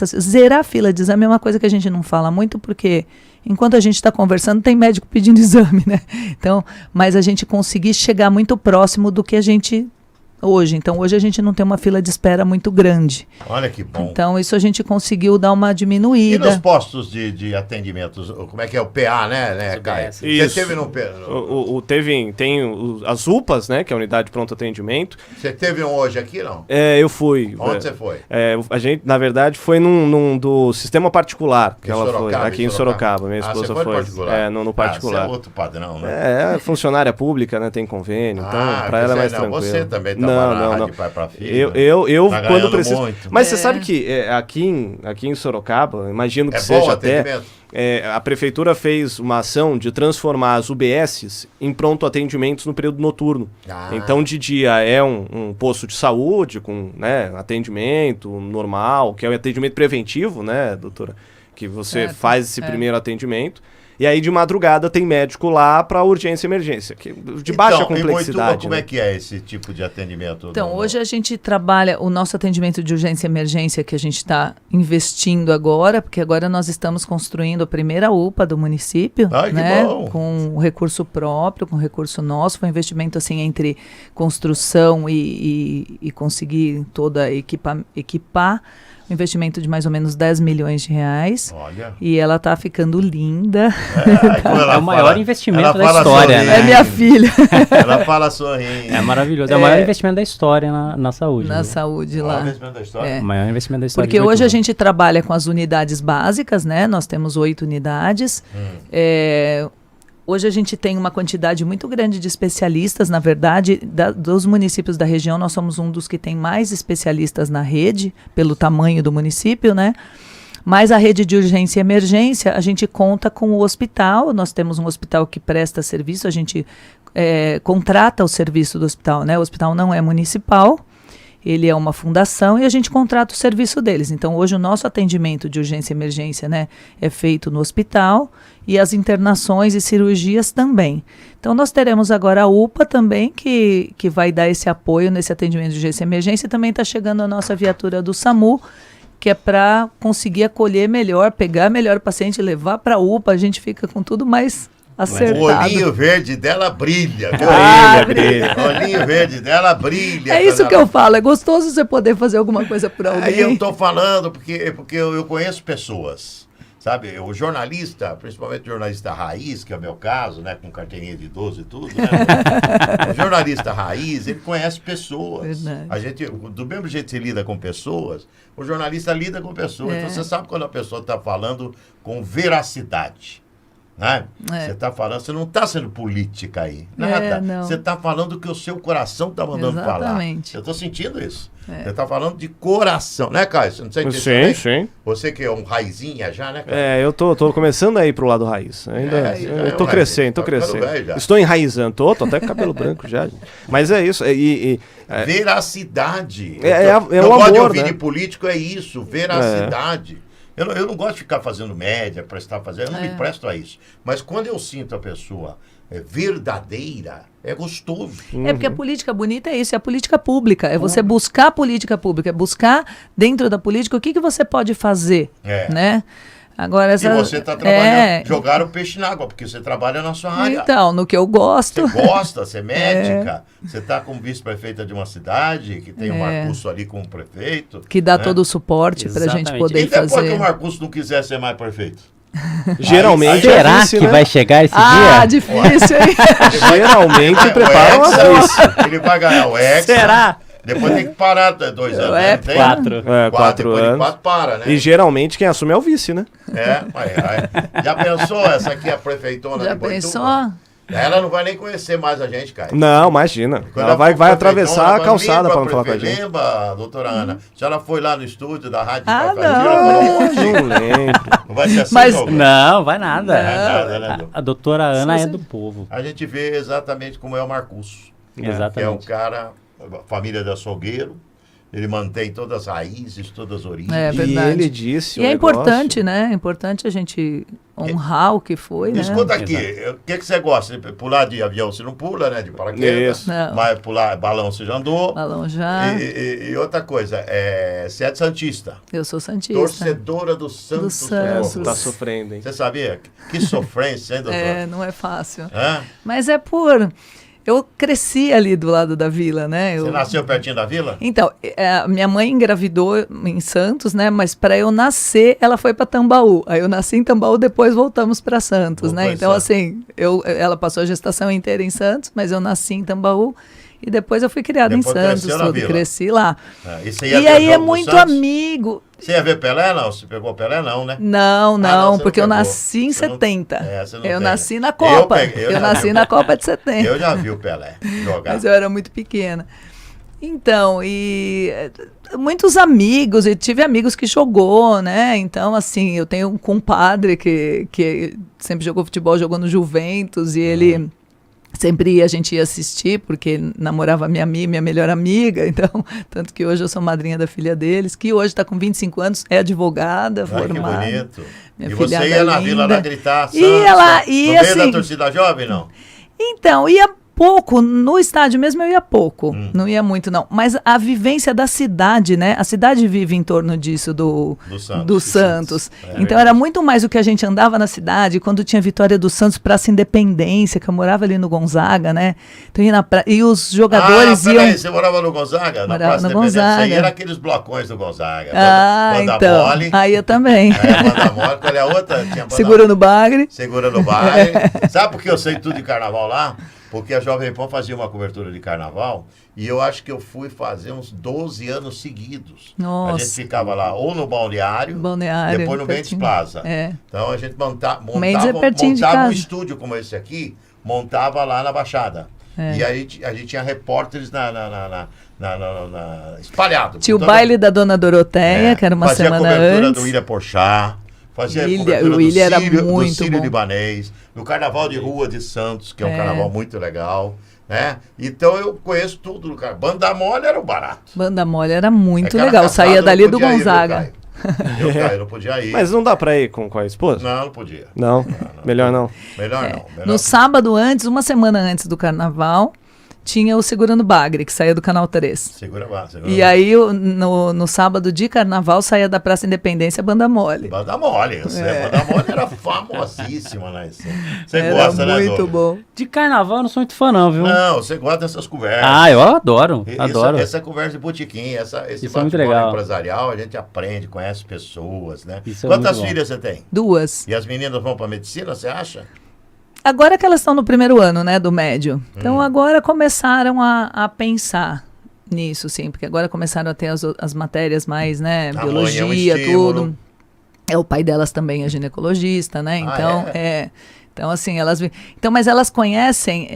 Speaker 4: a fila de exame. É uma coisa que a gente não fala muito, porque enquanto a gente está conversando tem médico pedindo exame, né? Então, mas a gente conseguir chegar muito próximo do que a gente hoje. Então, hoje a gente não tem uma fila de espera muito grande.
Speaker 2: Olha que bom.
Speaker 4: Então, isso a gente conseguiu dar uma diminuída.
Speaker 2: E nos postos de atendimento, como é que é o PA, né, Caio? Você teve no PA?
Speaker 5: Tem as UPAs, né, que é a Unidade de Pronto Atendimento.
Speaker 2: Você teve um hoje aqui, não?
Speaker 5: Eu fui.
Speaker 2: Onde você foi?
Speaker 5: A gente, na verdade, foi num do sistema particular, que ela
Speaker 2: Sorocaba,
Speaker 5: foi, aqui em Sorocaba. Minha esposa
Speaker 2: você foi. No particular?
Speaker 5: No particular.
Speaker 2: Isso é outro padrão, né?
Speaker 5: Funcionária pública, né, tem convênio, então para ela é mais tranquilo.
Speaker 2: Você também tá
Speaker 5: Não.
Speaker 2: De pai pra filho,
Speaker 5: eu
Speaker 2: tá
Speaker 5: quando preciso.
Speaker 2: Muito.
Speaker 5: Mas você sabe que aqui em Sorocaba, imagino que seja até. A prefeitura fez uma ação de transformar as UBSs em pronto atendimentos no período noturno. Então, de dia é um posto de saúde com, né, atendimento normal, que é o atendimento preventivo, né, doutora? Que você faz esse primeiro atendimento. E aí, de madrugada, tem médico lá para urgência e emergência, que de baixa complexidade.
Speaker 2: Em Boituva, como é que é esse tipo de atendimento?
Speaker 4: Então, hoje a gente trabalha o nosso atendimento de urgência e emergência, que a gente está investindo agora, porque agora nós estamos construindo a primeira UPA do município, né? Com recurso próprio, com recurso nosso. Foi um investimento assim entre construção e conseguir toda equipar. Um investimento de mais ou menos R$10 milhões.
Speaker 2: Olha.
Speaker 4: E ela tá ficando linda.
Speaker 3: É o maior investimento da história,
Speaker 2: sorrindo,
Speaker 3: né?
Speaker 4: É minha filha.
Speaker 2: Ela fala sorrindo.
Speaker 3: É maravilhoso. É o maior investimento da história na saúde.
Speaker 4: Na saúde lá.
Speaker 2: O maior investimento da história?
Speaker 3: O maior investimento da história.
Speaker 4: Porque hoje a gente trabalha com as unidades básicas, né? Nós temos 8 unidades. Hoje a gente tem uma quantidade muito grande de especialistas, na verdade, dos municípios da região, nós somos um dos que tem mais especialistas na rede, pelo tamanho do município, né? Mas a rede de urgência e emergência, a gente conta com o hospital, nós temos um hospital que presta serviço, a gente contrata o serviço do hospital, né? O hospital não é municipal, ele é uma fundação e a gente contrata o serviço deles. Então, hoje o nosso atendimento de urgência e emergência, né, é feito no hospital e as internações e cirurgias também. Então, nós teremos agora a UPA também, que vai dar esse apoio nesse atendimento de urgência e emergência. E também está chegando a nossa viatura do SAMU, que é para conseguir acolher melhor, pegar melhor o paciente, levar para a UPA. A gente fica com tudo mais acertado.
Speaker 2: O olhinho verde dela brilha.
Speaker 5: Brilha.
Speaker 2: O olhinho verde dela brilha.
Speaker 4: É isso que eu falo, é gostoso você poder fazer alguma coisa por alguém.
Speaker 2: Aí eu tô falando porque eu conheço pessoas, sabe? O jornalista, principalmente o jornalista raiz, que é o meu caso, né? Com carteirinha de idoso e tudo, né? O jornalista raiz, ele conhece pessoas.
Speaker 4: Verdade.
Speaker 2: A gente, do mesmo jeito que você lida com pessoas, o jornalista lida com pessoas. Então você sabe quando a pessoa está falando com veracidade. Né? Você está falando, você não está sendo política aí, nada. Você está falando que o seu coração está mandando
Speaker 4: Exatamente.
Speaker 2: falar. Eu estou sentindo isso. Você está falando de coração, né, Caio? Você não sente isso
Speaker 5: Sim,
Speaker 2: também?
Speaker 5: sim.
Speaker 2: Você que é um raizinha já, né, Caio?
Speaker 5: Eu tô começando a ir pro lado raiz. Ainda, eu tô crescendo, tô crescendo. Estou enraizando, tô até com cabelo branco já. Mas é isso.
Speaker 2: Veracidade.
Speaker 5: Eu
Speaker 2: gosto de
Speaker 5: amor,
Speaker 2: ouvir
Speaker 5: né?
Speaker 2: de político, é isso, veracidade. Eu não gosto de ficar fazendo média, eu não me presto a isso. Mas quando eu sinto a pessoa verdadeira, é gostoso.
Speaker 4: É porque a política bonita é isso, é a política pública. É você buscar a política pública, é buscar dentro da política o que você pode fazer, né? Agora,
Speaker 2: E você está trabalhando, jogar o peixe na água, porque você trabalha na sua área.
Speaker 4: Então, no que eu gosto.
Speaker 2: Você gosta, você é médica, você está como vice-prefeita de uma cidade, que tem o Marcusso ali como prefeito.
Speaker 4: Que dá todo o suporte para a gente poder
Speaker 2: fazer. E depois
Speaker 4: fazer.
Speaker 2: que o Marcusso não quiser ser mais prefeito?
Speaker 5: Geralmente
Speaker 3: Será
Speaker 5: é vice,
Speaker 3: que
Speaker 5: né?
Speaker 3: vai chegar esse
Speaker 4: Ah,
Speaker 3: dia?
Speaker 4: difícil, hein?
Speaker 5: Geralmente preparam as vice.
Speaker 2: Ele vai ganhar o Hexa.
Speaker 3: Será?
Speaker 2: Depois tem que parar 2 anos. Né? Tem?
Speaker 3: 4.
Speaker 5: 4
Speaker 2: depois de
Speaker 5: anos.
Speaker 2: 4 para, né?
Speaker 5: E geralmente quem assume é o vice, né?
Speaker 2: Já pensou essa aqui, a prefeitona
Speaker 4: Já
Speaker 2: de Boituva?
Speaker 4: pensou?
Speaker 2: Ela não vai nem conhecer mais a gente, Caio.
Speaker 5: Não, imagina.
Speaker 2: Quando
Speaker 5: Ela vai
Speaker 2: for
Speaker 5: atravessar a
Speaker 2: prefeitona,
Speaker 5: calçada
Speaker 2: lembra,
Speaker 5: para não falar com a gente.
Speaker 2: Lembra, doutora Ana? Se ela foi lá no estúdio da rádio
Speaker 4: Ah,
Speaker 2: Pai Fazia, ela falou,
Speaker 5: Não lembro.
Speaker 2: não vai ser assim,
Speaker 4: Mas-
Speaker 2: Douglas?
Speaker 3: Não, vai nada.
Speaker 2: nada, né?
Speaker 3: A doutora Ana
Speaker 4: Só
Speaker 3: é
Speaker 4: se-
Speaker 3: do povo.
Speaker 2: A gente vê exatamente como é o Marcusso. Que é um
Speaker 3: Exatamente.
Speaker 2: cara, família de açougueiro, ele mantém todas as raízes, todas as origens.
Speaker 4: É
Speaker 5: E
Speaker 4: verdade.
Speaker 5: ele disse
Speaker 4: E é importante, né? É importante a gente honrar o que foi, né?
Speaker 2: Escuta aqui, o que você gosta? De pular de avião você não pula, né? De paraquedas.
Speaker 5: Isso.
Speaker 4: Não.
Speaker 2: Mas pular balão você já andou.
Speaker 4: Balão já.
Speaker 2: E outra coisa, você é de Santista.
Speaker 4: Eu sou santista.
Speaker 2: Torcedora do Santos.
Speaker 4: Santos.
Speaker 2: Futebol
Speaker 5: Tá
Speaker 2: Clube.
Speaker 5: sofrendo, hein?
Speaker 2: Você sabia? Que sofrência, hein, doutor?
Speaker 4: Não é fácil.
Speaker 2: Hã?
Speaker 4: Mas é por... Eu cresci ali do lado da vila, né?
Speaker 2: Você nasceu pertinho da vila?
Speaker 4: Então, minha mãe engravidou em Santos, né? Mas para eu nascer, ela foi para Tambaú. Aí eu nasci em Tambaú, depois voltamos para Santos, né? Então, assim, ela passou a gestação inteira em Santos, mas eu nasci em Tambaú e depois eu fui criada em
Speaker 2: Depois
Speaker 4: Santos,
Speaker 2: cresceu na
Speaker 4: tudo,
Speaker 2: vila.
Speaker 4: cresci lá.
Speaker 2: E você ia
Speaker 4: E
Speaker 2: ver
Speaker 4: aí
Speaker 2: jogo
Speaker 4: é
Speaker 2: do
Speaker 4: muito
Speaker 2: Santos?
Speaker 4: amigo.
Speaker 2: Você ia ver Pelé, não? Você pegou Pelé, não, né?
Speaker 4: Não,
Speaker 2: não, você
Speaker 4: porque
Speaker 2: não
Speaker 4: eu
Speaker 2: pegou.
Speaker 4: nasci em
Speaker 2: Você não-
Speaker 4: 70.
Speaker 2: você não
Speaker 4: Eu
Speaker 2: tem.
Speaker 4: nasci na Copa.
Speaker 2: peguei,
Speaker 4: Eu
Speaker 2: já
Speaker 4: nasci
Speaker 2: vi.
Speaker 4: na Copa de 70.
Speaker 2: Eu já vi o Pelé jogar.
Speaker 4: Mas eu era muito pequena. Então, muitos amigos, e tive amigos que jogou, né? Então, assim, eu tenho um compadre que sempre jogou futebol, jogou no Juventus, e ele sempre a gente ia assistir, porque namorava minha melhor amiga, então, tanto que hoje eu sou madrinha da filha deles, que hoje está com 25 anos, é advogada,
Speaker 2: Ai, que
Speaker 4: formada.
Speaker 2: bonito.
Speaker 4: Minha
Speaker 2: E você
Speaker 4: filhada
Speaker 2: ia na vila lá
Speaker 4: linda.
Speaker 2: gritar Santos,
Speaker 4: Ia lá,
Speaker 2: no
Speaker 4: ia
Speaker 2: meio da
Speaker 4: assim.
Speaker 2: torcida jovem, não?
Speaker 4: Então, ia pouco, no estádio mesmo eu ia pouco, não ia muito não, mas a vivência da cidade, né, a cidade vive em torno disso do Santos. Então era muito mais o que a gente andava na cidade, quando tinha vitória do Santos, Praça Independência, que eu morava ali no Gonzaga, né, então ia e os jogadores iam...
Speaker 2: Peraí, você morava no Gonzaga?
Speaker 4: Morava
Speaker 2: Praça
Speaker 4: no
Speaker 2: Independência.
Speaker 4: Gonzaga.
Speaker 2: Você ia naqueles blocões do Gonzaga. Banda
Speaker 4: então,
Speaker 2: mole.
Speaker 4: aí eu também.
Speaker 2: Banda mole. Qual é a outra? Tinha banda
Speaker 4: Segura no bagre.
Speaker 2: Segura no baile. Sabe por que eu sei tudo de carnaval lá? Porque a Jovem Pan fazia uma cobertura de carnaval e eu acho que eu fui fazer uns 12 anos seguidos.
Speaker 4: Nossa.
Speaker 2: A gente ficava lá ou no balneário,
Speaker 4: Balneário,
Speaker 2: depois no Mendes
Speaker 4: pertinho.
Speaker 2: Plaza.
Speaker 4: É.
Speaker 2: Então a gente
Speaker 4: Mendes é pertinho de
Speaker 2: montava um
Speaker 4: casa.
Speaker 2: estúdio como esse aqui, montava lá na Baixada. E aí a gente tinha repórteres espalhado.
Speaker 4: Tinha o baile da Dona Doroteia, que era uma semana antes.
Speaker 2: Fazia cobertura do William Porchat, fazia cobertura do Sírio Libanês, do Carnaval de Rua de Santos, que é um carnaval muito legal. Né? Então eu conheço tudo do cara. Banda Mole era o barato.
Speaker 4: Banda Mole era muito legal. Saía dali do Gonzaga.
Speaker 2: Eu não podia ir.
Speaker 5: Mas não dá pra ir com a esposa?
Speaker 2: Não podia.
Speaker 5: Não? Melhor não.
Speaker 2: Melhor não.
Speaker 4: No sábado antes, uma semana antes do carnaval, tinha o Segurando Bagre, que saía do Canal 3.
Speaker 2: Segura
Speaker 4: E aí, no sábado de carnaval, saía da Praça Independência Banda Mole.
Speaker 2: Banda Mole. Banda Mole era famosíssima, né? Você
Speaker 4: era
Speaker 2: gosta, né?
Speaker 4: Muito bom.
Speaker 3: De carnaval eu não sou muito fã, não, viu?
Speaker 2: Não, você gosta dessas conversas.
Speaker 3: Eu adoro. Adoro.
Speaker 2: Essa conversa de botequim, esse
Speaker 3: isso é muito legal.
Speaker 2: Empresarial, a gente aprende, conhece pessoas, né?
Speaker 3: Isso é
Speaker 2: Quantas
Speaker 3: muito
Speaker 2: filhas você tem?
Speaker 4: 2.
Speaker 2: E as meninas vão pra medicina, você acha?
Speaker 4: Agora que elas estão no primeiro ano, né, do médio. Então, agora começaram a pensar nisso, sim. Porque agora começaram a ter as matérias mais, né, biologia, tudo. O pai delas também é ginecologista, né? Então, Então, assim, mas elas conhecem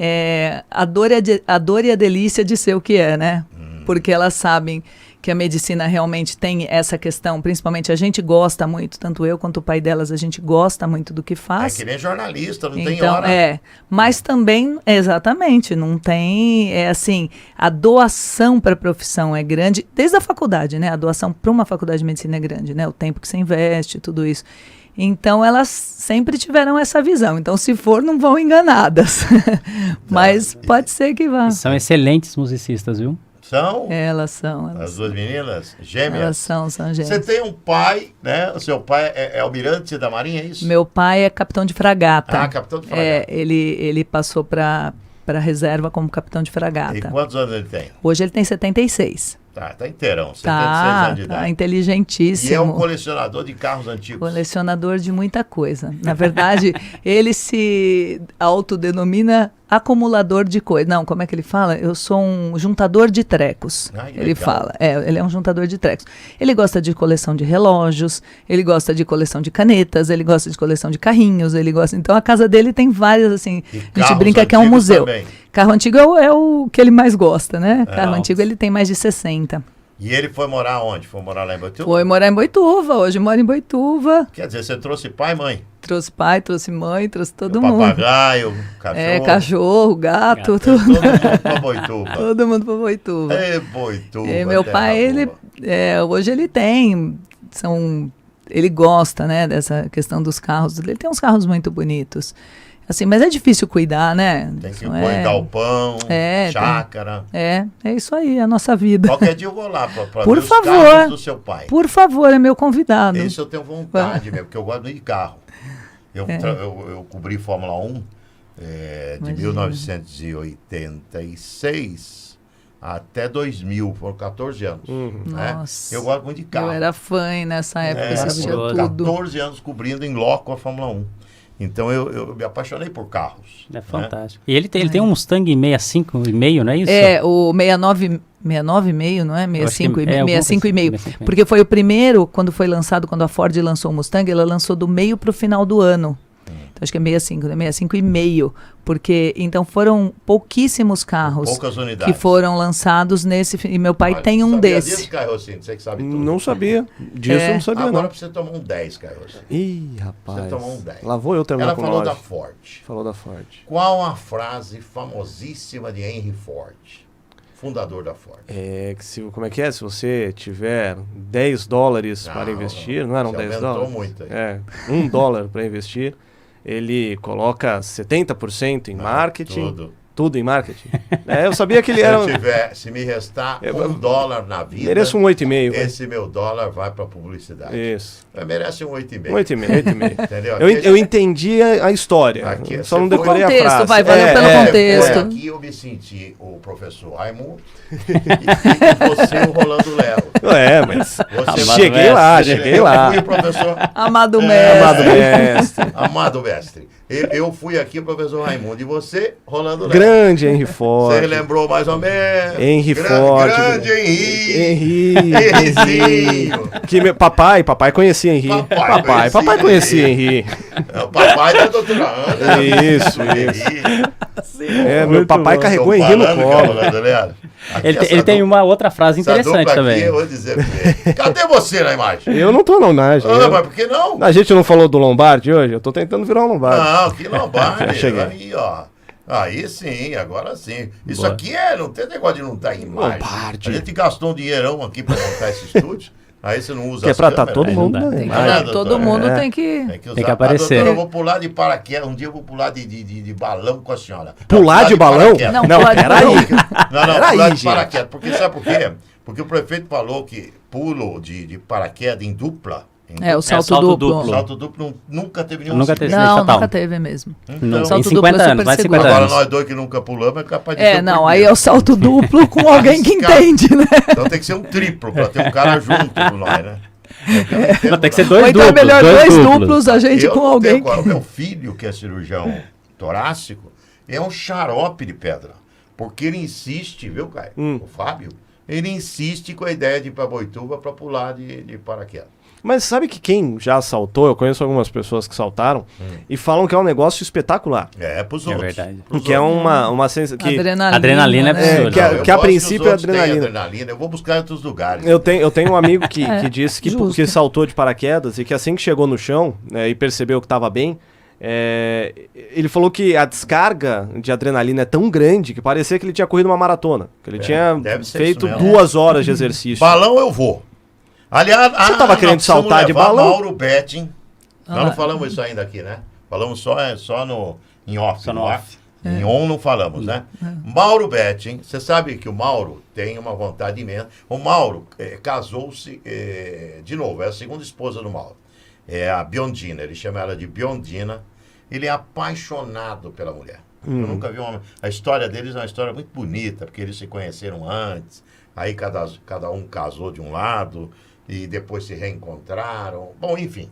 Speaker 4: a dor e a delícia de ser o que é, né? Porque elas sabem que a medicina realmente tem essa questão, principalmente a gente gosta muito, tanto eu quanto o pai delas, a gente gosta muito do que faz.
Speaker 2: É que nem jornalista, não tem
Speaker 4: então,
Speaker 2: hora.
Speaker 4: Mas também, exatamente, não tem, assim, a doação para a profissão é grande, desde a faculdade, né? A doação para uma faculdade de medicina é grande, né? O tempo que você investe, tudo isso. Então, elas sempre tiveram essa visão. Então, se for, não vão enganadas. Mas pode ser que vá.
Speaker 3: São excelentes musicistas, viu?
Speaker 2: São?
Speaker 4: Elas são.
Speaker 2: As duas meninas? Gêmeas?
Speaker 4: Elas são gêmeas.
Speaker 2: Você tem um pai, né? O seu pai é almirante da Marinha, é isso?
Speaker 4: Meu pai é capitão de fragata.
Speaker 2: Capitão de fragata.
Speaker 4: Ele passou para reserva como capitão de fragata.
Speaker 2: E quantos anos ele tem?
Speaker 4: Hoje ele tem 76.
Speaker 2: Tá inteirão, 76 anos de idade.
Speaker 4: Tá inteligentíssimo.
Speaker 2: E é um colecionador de carros antigos.
Speaker 4: Colecionador de muita coisa. Na verdade, ele se autodenomina acumulador de coisas. Não, como é que ele fala? Eu sou um juntador de trecos. Ele fala. Ele é um juntador de trecos. Ele gosta de coleção de relógios, ele gosta de coleção de canetas, ele gosta de coleção de carrinhos, ele gosta... Então, a casa dele tem várias, assim... A gente brinca que é um museu. Também. Carro antigo é o que ele mais gosta, né? Carro antigo ele tem mais de 60.
Speaker 2: E ele foi morar onde? Foi morar lá em Boituva?
Speaker 4: Foi morar em Boituva, hoje mora em Boituva.
Speaker 2: Quer dizer, você trouxe pai e mãe?
Speaker 4: Trouxe pai, trouxe mãe, trouxe todo mundo.
Speaker 2: Papagaio, cachorro.
Speaker 4: Cachorro, gato.
Speaker 2: Todo mundo pra Boituva.
Speaker 4: Todo mundo pra Boituva.
Speaker 2: Boituva.
Speaker 4: Meu pai, hoje ele tem, ele gosta, né, dessa questão dos carros. Ele tem uns carros muito bonitos. Assim, mas é difícil cuidar, né?
Speaker 2: Tem que pôr em galpão, chácara.
Speaker 4: É isso aí, a nossa vida.
Speaker 2: Qualquer dia eu vou lá pra
Speaker 4: ver
Speaker 2: os carros do seu pai.
Speaker 4: Por favor, é meu convidado.
Speaker 2: Isso eu tenho vontade mesmo, porque eu gosto de carro. Eu cobri Fórmula 1 de 1986 até 2000, foram 14 anos. Né?
Speaker 4: Nossa,
Speaker 2: eu gosto muito de carro.
Speaker 4: Eu era fã nessa época, assistia tudo.
Speaker 2: 14 anos cobrindo em loco a Fórmula 1. Então eu me apaixonei por carros.
Speaker 3: É fantástico. Né? E ele tem um Mustang 65,5, não é isso?
Speaker 4: O 69,5, não é? 65,5. Porque foi o primeiro, quando foi lançado, quando a Ford lançou o Mustang, ela lançou do meio para o final do ano. Então, acho que é 65, né? 65,5. Porque, então, foram pouquíssimos carros
Speaker 2: poucas unidades
Speaker 4: que foram lançados nesse... E meu pai tem um desse.
Speaker 2: Desse carrocinho, você que sabe tudo.
Speaker 5: Não sabia. Disso eu não sabia,
Speaker 2: Agora
Speaker 5: não.
Speaker 2: precisa tomar um 10, carrocinho.
Speaker 5: Ih, rapaz.
Speaker 2: Você tomou um 10.
Speaker 5: Lá vou eu terminar
Speaker 2: Ela
Speaker 5: com
Speaker 2: falou
Speaker 5: 9.
Speaker 2: da Ford.
Speaker 5: Falou da Ford.
Speaker 2: Qual a frase famosíssima de Henry Ford, fundador da Ford?
Speaker 5: Como é que é? Se você tiver $10 para investir, não eram $10?
Speaker 2: Muito aí.
Speaker 5: $1 para investir. Ele coloca 70% em marketing. Tudo em marketing. Eu sabia que ele era...
Speaker 2: Se me restar $1 na vida...
Speaker 5: Mereço um 8,5.
Speaker 2: Esse meu dólar vai para publicidade.
Speaker 5: Isso.
Speaker 2: Merece um 8,5.
Speaker 5: 8,5.
Speaker 2: Entendeu?
Speaker 5: Eu entendi a história.
Speaker 2: Aqui,
Speaker 5: só não decorei a frase.
Speaker 4: Valeu pelo contexto.
Speaker 2: Aqui eu me senti o professor Raimundo e você o Rolando Léo.
Speaker 5: Mas cheguei lá.
Speaker 2: Eu fui o professor...
Speaker 4: Amado mestre.
Speaker 2: Amado mestre. Eu fui aqui o professor Raimundo e você, Rolando Léo.
Speaker 5: Grande Henry Ford.
Speaker 2: Você lembrou mais ou menos?
Speaker 5: Henry Ford.
Speaker 2: Grande Henry.
Speaker 5: Henryzinho. Papai conhecia Henry. Papai conhecia Henry.
Speaker 2: É o papai da doutora Ana.
Speaker 5: Isso. Meu
Speaker 4: Muito
Speaker 5: papai
Speaker 4: bom.
Speaker 5: carregou Henri no colo.
Speaker 3: Ele tem uma outra frase interessante também.
Speaker 2: Aqui, eu vou dizer pra você. Cadê você na imagem?
Speaker 5: Eu não tô não, Nage.
Speaker 2: Mas por que não?
Speaker 5: A gente não falou do Lombardi hoje? Eu tô tentando virar um Lombardi.
Speaker 2: Não, que Lombardi.
Speaker 5: Cheguei.
Speaker 2: Aí, ó. Aí sim, agora sim. Isso
Speaker 5: Boa.
Speaker 2: aqui não tem negócio de não estar em imagem.
Speaker 5: Lombardi.
Speaker 2: A gente gastou um dinheirão aqui pra montar esse estúdio. Aí você não usa
Speaker 5: Que é
Speaker 2: as
Speaker 5: pra estar
Speaker 2: câmeras.
Speaker 5: todo
Speaker 3: Aí
Speaker 5: mundo
Speaker 3: não dá.
Speaker 5: na
Speaker 4: Tem que-
Speaker 5: imagem.
Speaker 2: Nada,
Speaker 4: todo
Speaker 2: doutora.
Speaker 4: mundo
Speaker 5: É.
Speaker 4: tem que...
Speaker 2: Tem que, usar.
Speaker 3: Tem que aparecer.
Speaker 2: Doutora, eu vou pular de paraquedas. Um dia eu vou pular de balão com a senhora.
Speaker 5: Pular de balão?
Speaker 2: paraquedas.
Speaker 4: Não, pular de
Speaker 5: peraí.
Speaker 4: balão.
Speaker 2: Não,
Speaker 5: Peraí,
Speaker 2: pular de
Speaker 5: gente.
Speaker 2: paraquedas. Porque sabe por quê? Porque o prefeito falou que pulo de paraquedas em dupla.
Speaker 4: É, o salto,
Speaker 3: salto
Speaker 4: duplo.
Speaker 3: duplo.
Speaker 2: Salto duplo nunca teve nenhum
Speaker 3: Nunca
Speaker 2: acidente.
Speaker 3: teve.
Speaker 4: Não,
Speaker 3: Fatal.
Speaker 4: nunca teve mesmo.
Speaker 2: Então,
Speaker 3: Em
Speaker 4: salto
Speaker 3: 50
Speaker 4: duplo é
Speaker 3: anos,
Speaker 4: super
Speaker 3: vai 50
Speaker 4: seguro.
Speaker 2: agora
Speaker 3: anos.
Speaker 2: nós dois que nunca pulamos é capaz de ser
Speaker 4: É,
Speaker 2: o
Speaker 4: não,
Speaker 2: primeiro.
Speaker 4: aí é o salto duplo com alguém que
Speaker 2: Arriscado.
Speaker 4: entende, né?
Speaker 2: Então tem que ser um triplo pra ter um cara junto com nós, né?
Speaker 3: Não, tem que ser
Speaker 4: Ou
Speaker 3: dois
Speaker 4: então é
Speaker 3: duplos.
Speaker 4: melhor dois
Speaker 3: duplos.
Speaker 4: duplos, a gente
Speaker 2: Eu
Speaker 4: com
Speaker 2: não
Speaker 4: alguém
Speaker 2: tenho- O
Speaker 4: que...
Speaker 2: meu filho, que é cirurgião torácico, é um xarope de pedra. Porque ele insiste, viu, Caio? O Fábio, ele insiste com a ideia de ir pra Boituva pra pular de paraquedas.
Speaker 5: Mas sabe que quem já saltou, eu conheço algumas pessoas que saltaram, e falam que é um negócio espectacular.
Speaker 2: É, pros
Speaker 3: É
Speaker 2: outros.
Speaker 3: verdade.
Speaker 2: Pros
Speaker 5: Que é
Speaker 2: outros.
Speaker 5: uma sensação que...
Speaker 3: Adrenalina é
Speaker 4: né?
Speaker 3: absurdo.
Speaker 5: que a-
Speaker 2: Eu
Speaker 5: que a
Speaker 2: gosto
Speaker 5: princípio
Speaker 2: os
Speaker 5: é
Speaker 2: outros têm
Speaker 5: adrenalina.
Speaker 2: Eu vou buscar em outros lugares.
Speaker 5: Eu tenho um amigo que disse que,
Speaker 4: justo.
Speaker 5: que saltou de paraquedas e que assim que chegou no chão, né, e percebeu que estava bem, ele falou que a descarga de adrenalina é tão grande que parecia que ele tinha corrido uma maratona. Que ele tinha
Speaker 2: deve ser
Speaker 5: feito
Speaker 2: isso mesmo.
Speaker 5: 2 horas de exercício.
Speaker 2: Balão eu vou. Aliás,
Speaker 5: Você tava querendo
Speaker 2: nós precisamos
Speaker 5: saltar de
Speaker 2: levar
Speaker 5: balão?
Speaker 2: Mauro Betting. Nós
Speaker 4: Ah.
Speaker 2: não falamos isso ainda aqui, né? Falamos só em off.
Speaker 3: Só no
Speaker 2: não é?
Speaker 3: off.
Speaker 2: Em on não falamos, né? Mauro Betting, você sabe que o Mauro tem uma vontade imensa. O Mauro casou-se de novo, é a segunda esposa do Mauro. É a Biondina, ele chama ela de Biondina. Ele é apaixonado pela mulher. Eu nunca vi uma... A história deles é uma história muito bonita, porque eles se conheceram antes, aí cada um casou de um lado e depois se reencontraram. Bom, enfim,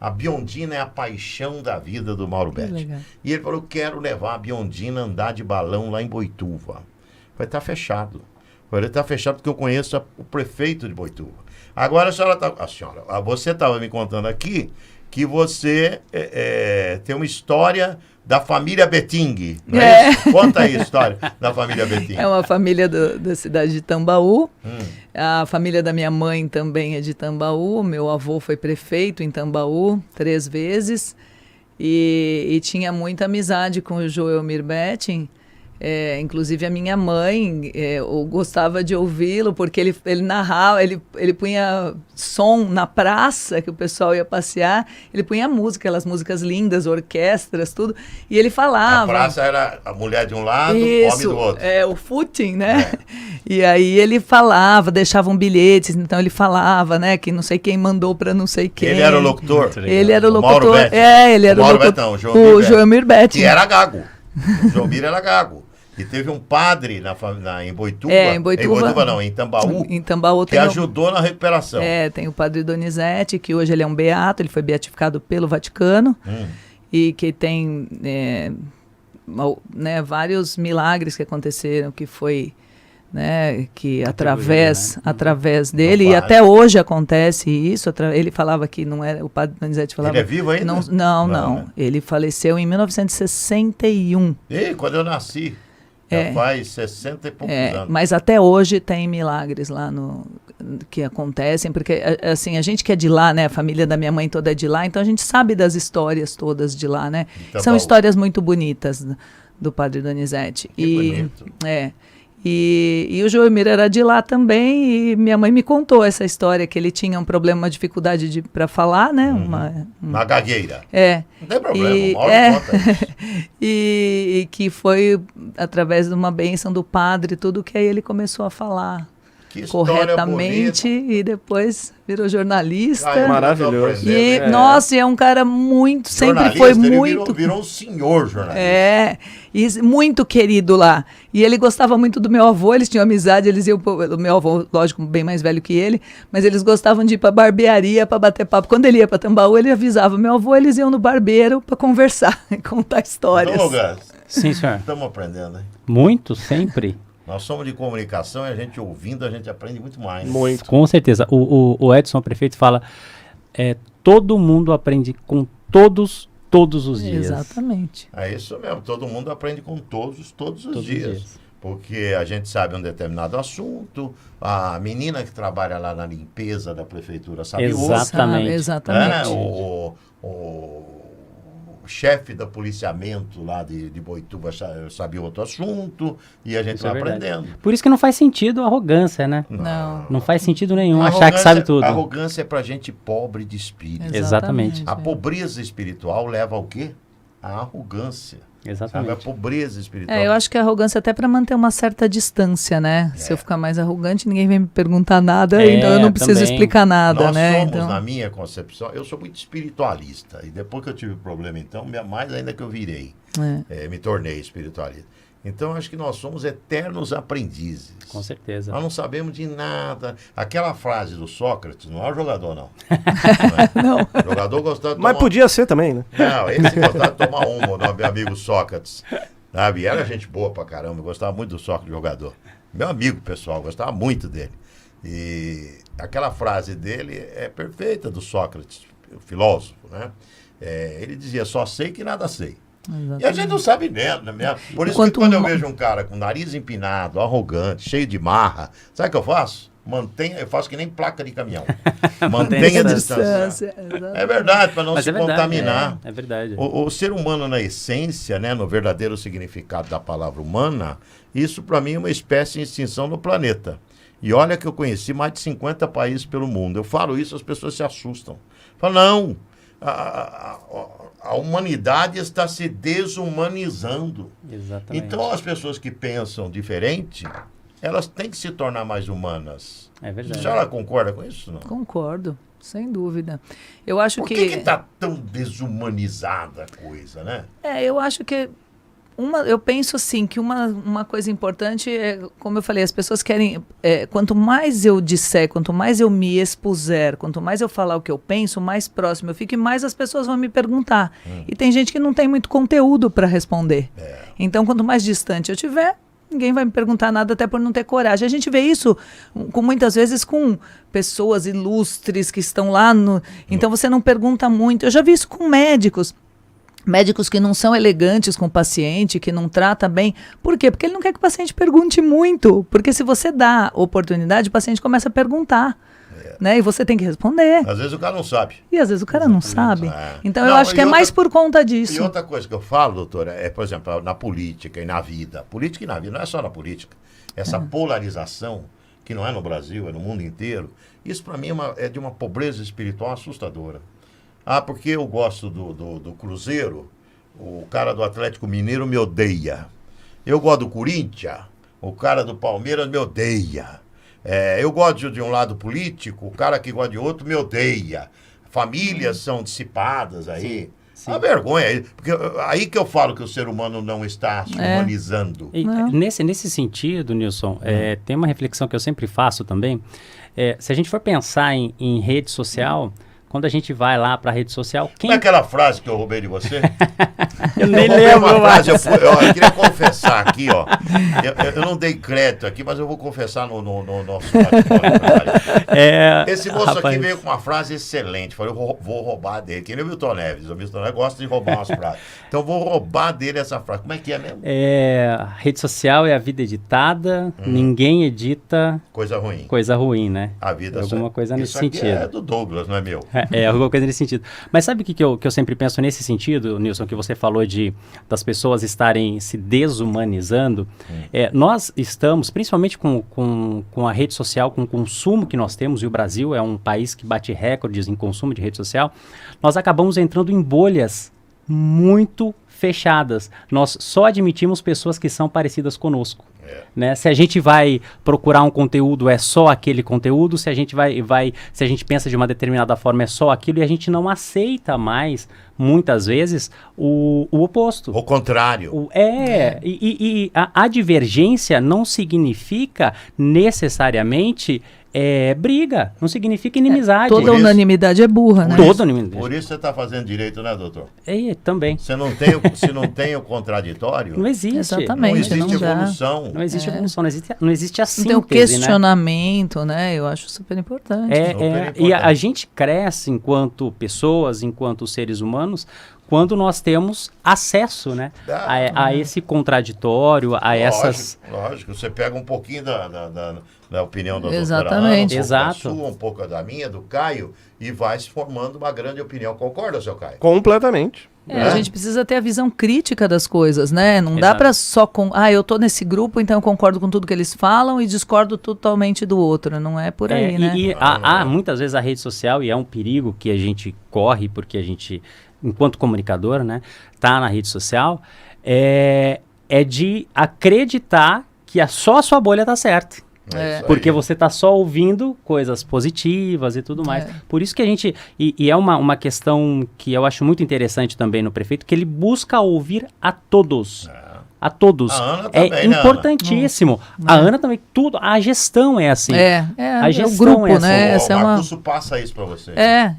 Speaker 2: a Biondina é a paixão da vida do Mauro Betting.
Speaker 4: legal.
Speaker 2: E ele falou, quero levar a Biondina a andar de balão lá em Boituva. Vai estar fechado. Vai estar fechado porque eu conheço o prefeito de Boituva. Agora você estava me contando aqui que você tem uma história da família Betting, não é isso? Conta aí a história da família Betting.
Speaker 4: É uma família da cidade de Tambaú. A família da minha mãe também é de Tambaú. Meu avô foi prefeito em Tambaú 3 vezes. E tinha muita amizade com o Joelmir Betting. Inclusive a minha mãe eu gostava de ouvi-lo porque ele narrava, ele punha som na praça que o pessoal ia passear, ele punha música, aquelas músicas lindas, orquestras, tudo, e ele
Speaker 2: A
Speaker 4: falava.
Speaker 2: praça era a mulher de um lado, o homem
Speaker 4: Isso,
Speaker 2: do outro.
Speaker 4: o footing, né? E aí ele falava, deixavam bilhetes, então ele falava, né, que não sei quem mandou para não sei quem.
Speaker 2: Ele era o locutor.
Speaker 4: Ele era o
Speaker 2: Mauro
Speaker 4: locutor.
Speaker 2: Betting.
Speaker 4: Ele era o
Speaker 2: Mauro
Speaker 4: locutor.
Speaker 2: Betting, não,
Speaker 4: O Joelmir Betting.
Speaker 2: Que era gago. O Joelmir era gago. E teve um padre em Boituva.
Speaker 4: Em Boituva
Speaker 2: Não, em Tambaú.
Speaker 4: Em Tambaú
Speaker 2: Que
Speaker 4: tem
Speaker 2: ajudou na recuperação.
Speaker 4: tem o padre Donizete, que hoje ele é um beato, ele foi beatificado pelo Vaticano, e que tem vários milagres que aconteceram, que foi, que através dele, e
Speaker 2: padre.
Speaker 4: até hoje acontece isso, ele falava que não era, o padre Donizete falava...
Speaker 2: Ele é vivo ainda?
Speaker 4: Não,
Speaker 2: Né?
Speaker 4: ele faleceu em 1961.
Speaker 2: E quando eu nasci, já faz 60 e poucos anos.
Speaker 4: Mas até hoje tem milagres lá que acontecem, porque assim, a gente que é de lá, né, a família da minha mãe toda é de lá, então a gente sabe das histórias todas de lá, né?
Speaker 2: Tá
Speaker 4: São
Speaker 2: bom.
Speaker 4: histórias muito bonitas do padre Donizete.
Speaker 2: Que bonito.
Speaker 4: E o Joelmir era de lá também, e minha mãe me contou essa história, que ele tinha um problema, uma dificuldade para falar, né?
Speaker 2: Na gagueira. Não tem problema,
Speaker 4: E,
Speaker 2: uma hora conta isso.
Speaker 4: e que foi através de uma bênção do padre, tudo que aí ele começou a falar
Speaker 2: Que história
Speaker 4: corretamente e depois virou jornalista.
Speaker 2: bonita.
Speaker 5: Maravilhoso.
Speaker 4: E, nossa, e é um cara muito, sempre foi
Speaker 2: Jornalista, ele
Speaker 4: muito...
Speaker 2: Virou um senhor jornalista.
Speaker 4: E muito querido lá. E ele gostava muito do meu avô, eles tinham amizade, eles iam... O meu avô, lógico, bem mais velho que ele, mas eles gostavam de ir pra barbearia pra bater papo. Quando ele ia pra Tambaú, ele avisava meu avô, eles iam no barbeiro pra conversar e contar histórias.
Speaker 2: Então, Lucas,
Speaker 3: Sim, senhor.
Speaker 2: estamos aprendendo, hein?
Speaker 3: Muito, sempre.
Speaker 2: Nós somos de comunicação e a gente ouvindo, a gente aprende muito mais.
Speaker 5: Muito.
Speaker 3: Com certeza. O Edson, o prefeito, fala: todo mundo aprende com todos todos os dias.
Speaker 4: Exatamente.
Speaker 2: É isso mesmo, todo mundo aprende com todos os
Speaker 3: Todos os
Speaker 2: dias.
Speaker 3: dias.
Speaker 2: Porque a gente sabe um determinado assunto, a menina que trabalha lá na limpeza da prefeitura sabe outro.
Speaker 3: Exatamente.
Speaker 4: Sabe, exatamente.
Speaker 2: O chefe da policiamento lá de Boituva sabia outro assunto e a gente
Speaker 3: Isso é
Speaker 2: vai
Speaker 3: verdade.
Speaker 2: aprendendo.
Speaker 3: Por isso que não faz sentido a arrogância, né?
Speaker 4: Não.
Speaker 3: Não faz sentido nenhum achar que sabe tudo.
Speaker 2: Arrogância é pra gente pobre de espírito.
Speaker 3: Exatamente.
Speaker 2: A pobreza espiritual leva ao quê? A arrogância. Sabe? A
Speaker 3: Exatamente.
Speaker 2: pobreza espiritual.
Speaker 4: Eu acho que a arrogância até para manter uma certa distância, né? Se eu ficar mais arrogante, ninguém vem me perguntar nada, então eu não preciso
Speaker 3: também.
Speaker 4: explicar nada,
Speaker 2: Nós
Speaker 4: né?
Speaker 2: somos,
Speaker 4: Então,
Speaker 2: na minha concepção, eu sou muito espiritualista. E depois que eu tive problema, então, mais ainda que eu virei, me tornei espiritualista. Então, acho que nós somos eternos aprendizes.
Speaker 3: Com certeza.
Speaker 2: Nós não sabemos de nada. Aquela frase do Sócrates, não é o jogador, não.
Speaker 4: não.
Speaker 2: O jogador gostava de
Speaker 5: Mas
Speaker 2: tomar...
Speaker 5: podia ser também, né?
Speaker 2: Não, esse gostava de tomar uma, o meu amigo Sócrates. Sabe? E era gente boa pra caramba, eu gostava muito do Sócrates, jogador. Meu amigo, pessoal, gostava muito dele. E aquela frase dele é perfeita, do Sócrates, o filósofo, né? Ele dizia, só sei que nada sei.
Speaker 4: Exatamente.
Speaker 2: E a gente não sabe mesmo, né? Por isso que quando eu vejo um cara com o nariz empinado, arrogante, cheio de marra, sabe o que eu faço? Eu faço que nem placa de caminhão. Mantenha a distância. É verdade, para não
Speaker 3: Mas
Speaker 2: se
Speaker 3: é verdade,
Speaker 2: contaminar.
Speaker 3: É verdade.
Speaker 2: O ser humano na essência, né, no verdadeiro significado da palavra humana, isso para mim é uma espécie em extinção no planeta. E olha que eu conheci mais de 50 países pelo mundo. Eu falo isso, as pessoas se assustam. Falam, não, a humanidade está se desumanizando.
Speaker 3: Exatamente.
Speaker 2: Então as pessoas que pensam diferente, elas têm que se tornar mais humanas.
Speaker 3: É
Speaker 2: A
Speaker 3: verdade.
Speaker 2: senhora concorda com isso? Não?
Speaker 4: Concordo, sem dúvida. Eu acho
Speaker 2: Por que está tão desumanizada a coisa, né?
Speaker 4: eu acho que eu penso assim que uma coisa importante é, como eu falei, as pessoas querem, quanto mais eu disser, quanto mais eu me expuser, quanto mais eu falar o que eu penso, mais próximo eu fico e mais as pessoas vão me perguntar. E tem gente que não tem muito conteúdo para responder. Então, quanto mais distante eu tiver, ninguém vai me perguntar nada, até por não ter coragem. A gente vê isso muitas vezes com pessoas ilustres que estão lá então você não pergunta muito. Eu já vi isso com médicos que não são elegantes com o paciente, que não trata bem. Por quê? Porque ele não quer que o paciente pergunte muito. Porque se você dá oportunidade, o paciente começa a perguntar. Né? E você tem que responder.
Speaker 2: Às vezes o cara não sabe.
Speaker 4: E às vezes o cara não sabe.
Speaker 2: É.
Speaker 4: Então
Speaker 2: Não,
Speaker 4: eu acho que é mais por conta disso.
Speaker 2: E outra coisa que eu falo, doutora, por exemplo, na política e na vida. Política e na vida, não é só na política. Essa polarização, que não é no Brasil, é no mundo inteiro, isso para mim é de uma pobreza espiritual assustadora. Porque eu gosto do Cruzeiro, o cara do Atlético Mineiro me odeia. Eu gosto do Corinthians, o cara do Palmeiras me odeia. Eu gosto de um lado político, o cara que gosta de outro me odeia. Famílias são dissipadas aí.
Speaker 3: Sim.
Speaker 2: Uma vergonha. Porque aí que eu falo que o ser humano não está se humanizando.
Speaker 3: E, nesse sentido, Nilson, tem uma reflexão que eu sempre faço também. Se a gente for pensar em rede social, quando a gente vai lá para a rede social...
Speaker 2: Não é aquela frase que eu roubei de você?
Speaker 3: Eu nem
Speaker 2: roubei
Speaker 3: lembro
Speaker 2: uma
Speaker 3: mais.
Speaker 2: frase, eu queria confessar aqui, ó. Eu não dei crédito aqui, mas eu vou confessar no nosso bate-papo. Esse moço aqui veio com uma frase excelente. Falei, eu vou roubar dele. Que nem o Milton Neves. O Milton Neves gosta de roubar umas frases. Então eu vou roubar dele essa frase. Como é que é mesmo?
Speaker 3: A rede social é a vida editada, ninguém edita
Speaker 2: Coisa ruim.
Speaker 3: coisa ruim, né?
Speaker 2: A vida
Speaker 3: Alguma coisa nesse
Speaker 2: Isso aqui
Speaker 3: sentido.
Speaker 2: é do Douglas, não é meu?
Speaker 3: Alguma coisa nesse sentido. Mas sabe o que eu sempre penso nesse sentido, Nilson, que você falou das pessoas estarem se desumanizando? Nós estamos, principalmente com a rede social, com o consumo que nós temos, e o Brasil é um país que bate recordes em consumo de rede social, nós acabamos entrando em bolhas muito fechadas. Nós só admitimos pessoas que são parecidas conosco. Né? Se a gente vai procurar um conteúdo, é só aquele conteúdo. Se a gente se a gente pensa de uma determinada forma, é só aquilo, e a gente não aceita mais, muitas vezes, o oposto.
Speaker 2: O contrário.
Speaker 3: E a divergência não significa necessariamente briga, não significa inimizade.
Speaker 4: Toda unanimidade é burra, né?
Speaker 3: Toda unanimidade.
Speaker 2: Por isso você está fazendo direito, né, doutor?
Speaker 3: Também.
Speaker 2: Se não tem o contraditório,
Speaker 3: Não existe.
Speaker 4: Exatamente.
Speaker 2: não existe
Speaker 4: não dá.
Speaker 2: evolução.
Speaker 3: Não existe evolução, não existe a
Speaker 4: Não
Speaker 3: síntese,
Speaker 4: tem o
Speaker 3: né?
Speaker 4: questionamento, né? Eu acho super importante.
Speaker 2: Super
Speaker 3: E a gente cresce enquanto pessoas, enquanto seres humanos, quando nós temos acesso, né, a esse contraditório, a essas...
Speaker 2: Lógico, você pega um pouquinho da opinião da
Speaker 4: Exatamente.
Speaker 2: doutora Ana, um pouco
Speaker 3: Exato.
Speaker 2: da sua, um pouco da minha, do Caio, e vai se formando uma grande opinião. Concorda, seu Caio?
Speaker 5: Completamente.
Speaker 4: A gente precisa ter a visão crítica das coisas, né? Não dá
Speaker 3: Exato.
Speaker 4: para só eu tô nesse grupo, então eu concordo com tudo que eles falam e discordo totalmente do outro. Não é por aí, né?
Speaker 3: E há muitas vezes a rede social, e é um perigo que a gente corre, porque a gente, enquanto comunicador, né, tá na rede social, é de acreditar que só a sua bolha tá certa.
Speaker 2: É isso
Speaker 3: Porque
Speaker 2: aí.
Speaker 3: você está só ouvindo coisas positivas e tudo mais. Por isso que a gente... E é uma questão que eu acho muito interessante também no prefeito, que ele busca ouvir a todos. A todos.
Speaker 2: A Ana também,
Speaker 3: é
Speaker 2: né,
Speaker 3: importantíssimo. A Ana também, tudo. A gestão é assim. A
Speaker 4: o
Speaker 3: gestão
Speaker 4: grupo,
Speaker 3: é assim.
Speaker 4: né?
Speaker 2: O
Speaker 4: Essa é uma...
Speaker 2: Marcusso passa isso para você.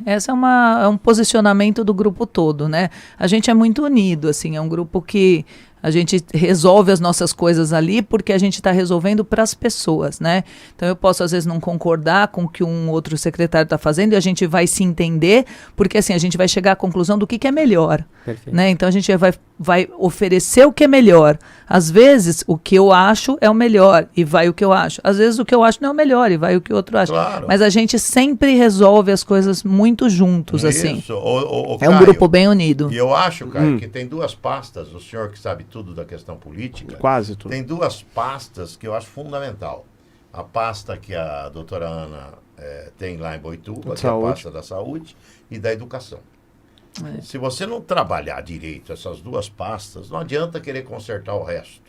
Speaker 4: Essa é um posicionamento do grupo todo, né? A gente é muito unido, assim, é um grupo que a gente resolve as nossas coisas ali porque a gente está resolvendo para as pessoas, né? Então eu posso às vezes não concordar com o que um outro secretário está fazendo e a gente vai se entender, porque assim a gente vai chegar à conclusão do que é melhor, né? Então a gente vai oferecer o que é melhor. Às vezes o que eu acho é o melhor e vai o que eu acho. Às vezes o que eu acho não é o melhor e vai o que o outro acha.
Speaker 2: Claro.
Speaker 4: Mas a gente sempre resolve as coisas muito juntos, assim.
Speaker 2: Isso. Ô,
Speaker 4: É um
Speaker 2: Caio,
Speaker 4: grupo bem unido.
Speaker 2: E eu acho, Caio, que tem duas pastas, o senhor que sabe tudo da questão política,
Speaker 5: Quase tudo.
Speaker 2: tem duas pastas que eu acho fundamental. A pasta que a doutora Ana tem lá em Boituva, que é a
Speaker 5: Saúde.
Speaker 2: pasta da saúde e da educação. Se você não trabalhar direito essas duas pastas, não adianta querer consertar o resto.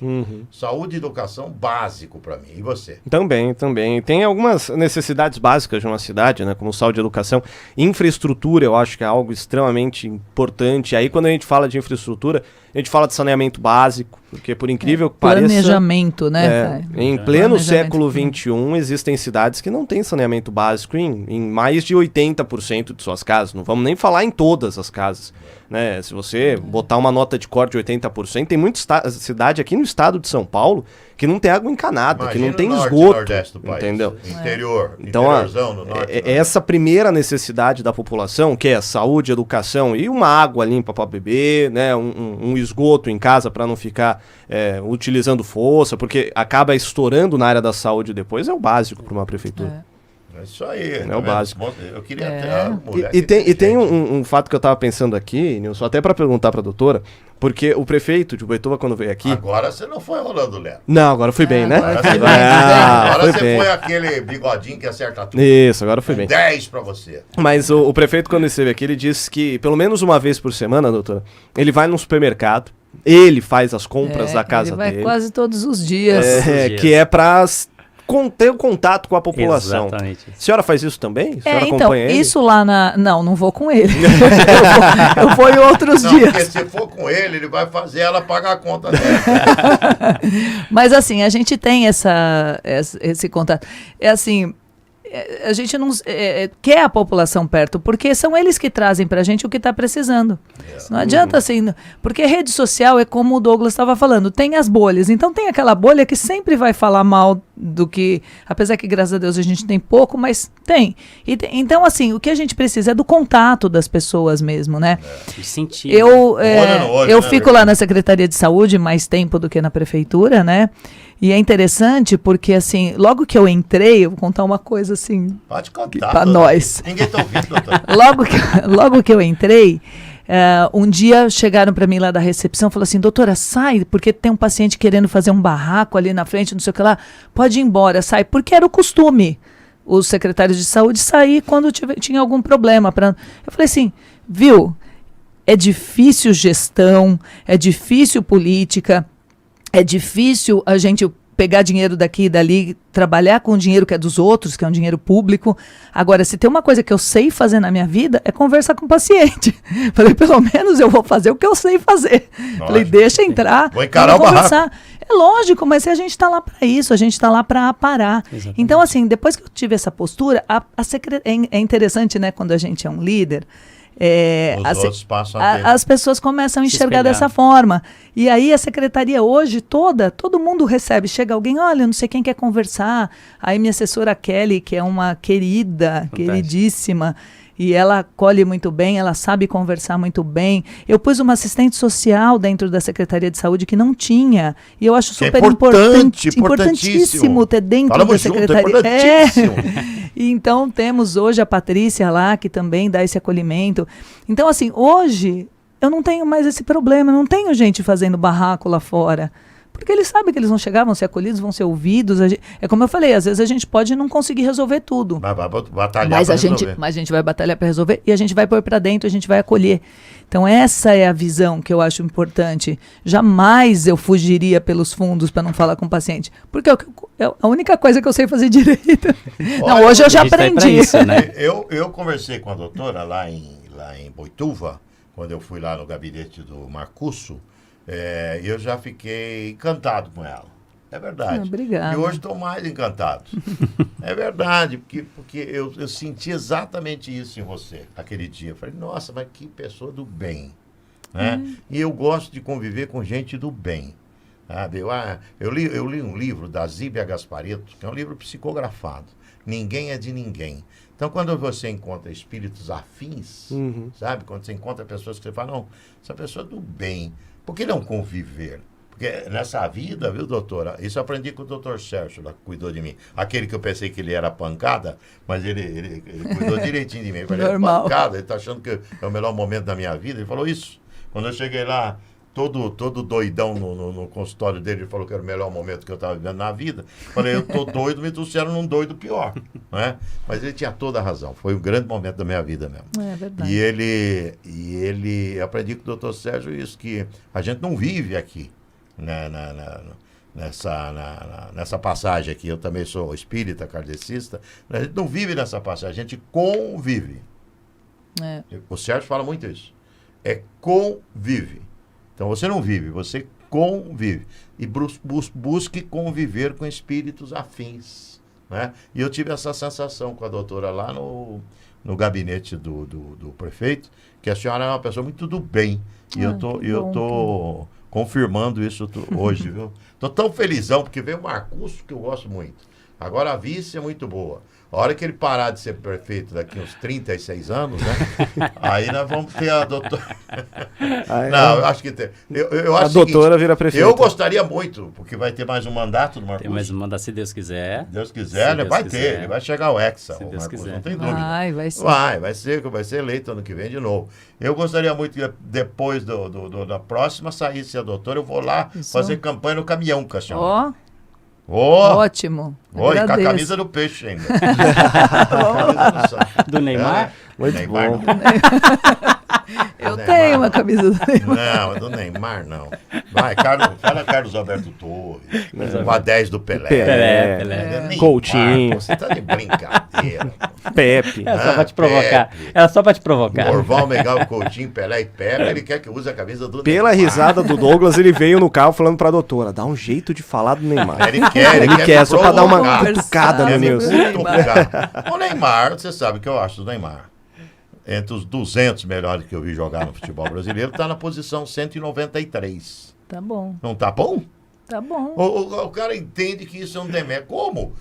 Speaker 2: Saúde e educação, básico para mim. E você?
Speaker 5: Também. Tem algumas necessidades básicas de uma cidade, né? Como saúde e educação. Infraestrutura, eu acho que é algo extremamente importante. Aí, quando a gente fala de infraestrutura, a gente fala de saneamento básico, porque por incrível que pareça...
Speaker 4: Planejamento, né?
Speaker 5: Em pleno
Speaker 4: Planejamento.
Speaker 5: século XXI, existem cidades que não têm saneamento básico em mais de 80% de suas casas. Não vamos nem falar em todas as casas. Né? Se você botar uma nota de corte de 80%, tem muita cidade aqui no estado de São Paulo que não tem água encanada, que não tem
Speaker 2: Norte e
Speaker 5: esgoto.
Speaker 2: Nordeste do país.
Speaker 5: Entendeu?
Speaker 2: Interior.
Speaker 5: Então,
Speaker 2: interiorzão no norte.
Speaker 5: essa primeira necessidade da população, que é saúde, educação e uma água limpa para beber, né, um esgoto em casa para não ficar utilizando força, porque acaba estourando na área da saúde depois, é o básico para uma prefeitura.
Speaker 2: É isso aí.
Speaker 5: É
Speaker 2: tá
Speaker 5: o
Speaker 2: vendo?
Speaker 5: básico.
Speaker 2: Eu queria ter a mulher
Speaker 5: E tem
Speaker 2: inteligente.
Speaker 5: um fato que eu estava pensando aqui, Nilson, até para perguntar para a doutora, porque o prefeito de Boituva, quando veio aqui...
Speaker 2: Agora você não foi rolando, Léo.
Speaker 5: Não, agora fui bem, né?
Speaker 4: agora
Speaker 2: Agora,
Speaker 4: foi
Speaker 2: você,
Speaker 4: bem,
Speaker 2: agora
Speaker 5: foi
Speaker 2: você
Speaker 5: bem.
Speaker 2: foi aquele bigodinho que acerta tudo.
Speaker 5: Isso, agora fui bem.
Speaker 2: 10 pra você.
Speaker 5: Mas o prefeito, quando esteve aqui, ele disse que pelo menos uma vez por semana, doutora, ele vai num supermercado, ele faz as compras da casa
Speaker 4: ele vai
Speaker 5: dele.
Speaker 4: quase todos os dias.
Speaker 5: Que é para ter o contato com a população.
Speaker 3: Exatamente.
Speaker 5: A senhora faz isso também? A senhora
Speaker 4: Então,
Speaker 5: acompanha ele?
Speaker 4: isso lá na... Não vou com ele. eu vou em outros
Speaker 2: Não,
Speaker 4: dias.
Speaker 2: porque se for com ele vai fazer ela pagar a conta dela.
Speaker 4: Mas assim, a gente tem esse contato. É assim, a gente não quer a população perto, porque são eles que trazem pra gente o que está precisando. Não adianta assim, porque rede social é como o Douglas estava falando, tem as bolhas. Então tem aquela bolha que sempre vai falar mal do que, apesar que graças a Deus a gente tem pouco, mas tem. Então assim, o que a gente precisa é do contato das pessoas mesmo, né?
Speaker 3: De sentir.
Speaker 4: Eu
Speaker 2: no olho,
Speaker 4: eu
Speaker 2: né,
Speaker 4: fico
Speaker 2: Leandro?
Speaker 4: lá na Secretaria de Saúde mais tempo do que na prefeitura, né? E é interessante porque, assim, logo que eu entrei, eu vou contar uma coisa assim,
Speaker 2: Pode contar.
Speaker 4: pra
Speaker 2: doutor.
Speaker 4: nós.
Speaker 2: Ninguém tá ouvindo, doutor.
Speaker 4: Logo que eu entrei, um dia chegaram para mim lá da recepção e falaram assim, doutora, sai, porque tem um paciente querendo fazer um barraco ali na frente, não sei o que lá, pode ir embora, sai, porque era o costume, os secretários de saúde sair quando tinha algum problema. Eu falei assim, viu, é difícil gestão, é difícil política, é difícil a gente pegar dinheiro daqui e dali, trabalhar com o dinheiro que é dos outros, que é um dinheiro público. Agora, se tem uma coisa que eu sei fazer na minha vida, é conversar com o paciente. Falei, pelo menos eu vou fazer o que eu sei fazer. Falei, deixa entrar,
Speaker 2: Vou encarar
Speaker 4: vamos
Speaker 2: o barraco.
Speaker 4: conversar. É lógico, mas a gente está lá para isso, a gente está lá para aparar.
Speaker 3: Exatamente.
Speaker 4: Então, assim, depois que eu tive essa postura, é interessante, né, quando a gente é um líder,
Speaker 2: Os outros passam a ter.
Speaker 4: as pessoas começam a
Speaker 3: Se
Speaker 4: enxergar
Speaker 3: espelhar.
Speaker 4: dessa forma. E aí a secretaria hoje todo mundo recebe. Chega alguém, olha, não sei quem quer conversar. Aí minha assessora Kelly, que é uma querida, queridíssima, e ela acolhe muito bem, ela sabe conversar muito bem. Eu pus uma assistente social dentro da Secretaria de Saúde que não tinha, e eu acho
Speaker 2: Que é
Speaker 4: super importantíssimo ter dentro
Speaker 2: Falamos
Speaker 4: da
Speaker 2: junto,
Speaker 4: Secretaria.
Speaker 2: importantíssimo.
Speaker 4: E então temos hoje a Patrícia lá, que também dá esse acolhimento. Então, assim, hoje eu não tenho mais esse problema, não tenho gente fazendo barraco lá fora. Porque eles sabem que eles vão chegar, vão ser acolhidos, vão ser ouvidos. É como eu falei, às vezes a gente pode não conseguir resolver tudo.
Speaker 2: Vai batalhar
Speaker 4: Mas
Speaker 2: pra
Speaker 4: a gente vai batalhar para resolver e a gente vai pôr para dentro, a gente vai acolher. Então essa é a visão que eu acho importante. Jamais eu fugiria pelos fundos para não falar com o paciente. Porque é a única coisa que eu sei fazer direito. Não,
Speaker 2: Olha,
Speaker 4: hoje eu já
Speaker 3: a gente tá aí pra
Speaker 4: aprendi.
Speaker 3: isso, né?
Speaker 2: Eu conversei com a doutora lá em Boituva, quando eu fui lá no gabinete do Marcusso, eu já fiquei encantado com ela. É verdade.
Speaker 4: Obrigada.
Speaker 2: E hoje estou mais encantado. É verdade, porque eu senti exatamente isso em você aquele dia. Eu falei, nossa, mas que pessoa do bem. Né? E eu gosto de conviver com gente do bem. Sabe? Eu li um livro da Zíbia Gasparetto, que é um livro psicografado. Ninguém é de ninguém. Então, quando você encontra espíritos afins, sabe? Quando você encontra pessoas que você fala, não, essa pessoa é do bem. Por que não conviver? Porque nessa vida, viu, doutora? Isso eu aprendi com o doutor Sérgio, lá que cuidou de mim. Aquele que eu pensei que ele era pancada, mas ele cuidou direitinho de mim. Eu falei,
Speaker 4: Normal.
Speaker 2: pancada, ele está achando que é o melhor momento da minha vida. Ele falou isso. Quando eu cheguei lá, todo doidão no consultório dele, ele falou que era o melhor momento que eu estava vivendo na vida. Falei, eu tô doido, me trouxeram num doido pior. Né? Mas ele tinha toda a razão. Foi um grande momento da minha vida mesmo.
Speaker 4: É verdade.
Speaker 2: Eu aprendi com o doutor Sérgio isso, que a gente não vive aqui, né, nessa passagem aqui. Eu também sou espírita, kardecista. A gente não vive nessa passagem, a gente convive.
Speaker 4: É.
Speaker 2: O Sérgio fala muito isso. É convive. Então você não vive, você convive. E busque conviver com espíritos afins. Né? E eu tive essa sensação com a doutora lá no gabinete do prefeito, que a senhora é uma pessoa muito do bem. E eu tô confirmando isso hoje, viu? Tô tão felizão, porque veio o Marcusso, que eu gosto muito. Agora a vice é muito boa. A hora que ele parar de ser prefeito daqui uns 36 anos, né? Aí nós vamos ter a doutora... Não, eu acho que tem. Eu acho
Speaker 5: a doutora vira prefeita.
Speaker 2: Eu gostaria muito, porque vai ter mais um mandato do Marcusso.
Speaker 3: Tem mais um mandato, se Deus quiser.
Speaker 2: Deus quiser, né? Vai ter, ele vai chegar ao Hexa,
Speaker 3: Se
Speaker 2: o
Speaker 3: Deus
Speaker 2: Marcusso,
Speaker 3: quiser.
Speaker 2: não tem dúvida.
Speaker 4: Vai ser.
Speaker 2: Vai ser eleito ano que vem de novo. Eu gostaria muito que depois da próxima saísse a doutora, eu vou lá
Speaker 4: Isso.
Speaker 2: fazer campanha no caminhão com a senhora.
Speaker 4: Ó,
Speaker 2: Ó,
Speaker 4: ótimo.
Speaker 2: e com a
Speaker 4: Agradeço.
Speaker 2: camisa do peixe ainda. Camisa do Santos.
Speaker 3: Do Neymar?
Speaker 5: Muito
Speaker 2: Neymar
Speaker 5: bom.
Speaker 2: não.
Speaker 4: Eu
Speaker 2: Neymar.
Speaker 4: tenho uma camisa do Neymar.
Speaker 2: Não, do Neymar não. Vai, fala Carlos Alberto Torres, com a 10 do Pelé.
Speaker 5: Pelé,
Speaker 2: Neymar,
Speaker 5: Coutinho.
Speaker 2: pô, você tá de brincadeira.
Speaker 5: Pepe.
Speaker 3: Era só pra te provocar.
Speaker 2: Pepe.
Speaker 3: Era só pra te provocar.
Speaker 2: Orval, Megal, Coutinho, Pelé e Pepe, ele quer que use a camisa do
Speaker 5: Pela
Speaker 2: Neymar.
Speaker 5: risada do Douglas, ele veio no carro falando pra doutora, dá um jeito de falar do Neymar.
Speaker 2: Ele quer
Speaker 5: Ele só pra dar uma
Speaker 2: provocar.
Speaker 5: cutucada no
Speaker 2: Quer me
Speaker 5: Nilson.
Speaker 2: cutucar. O Neymar, você sabe o que eu acho do Neymar. Entre os 200 melhores que eu vi jogar no futebol brasileiro, tá na posição 193.
Speaker 4: Tá bom,
Speaker 2: Não tá bom?
Speaker 4: tá bom.
Speaker 2: O cara entende que isso é um demérito. Como?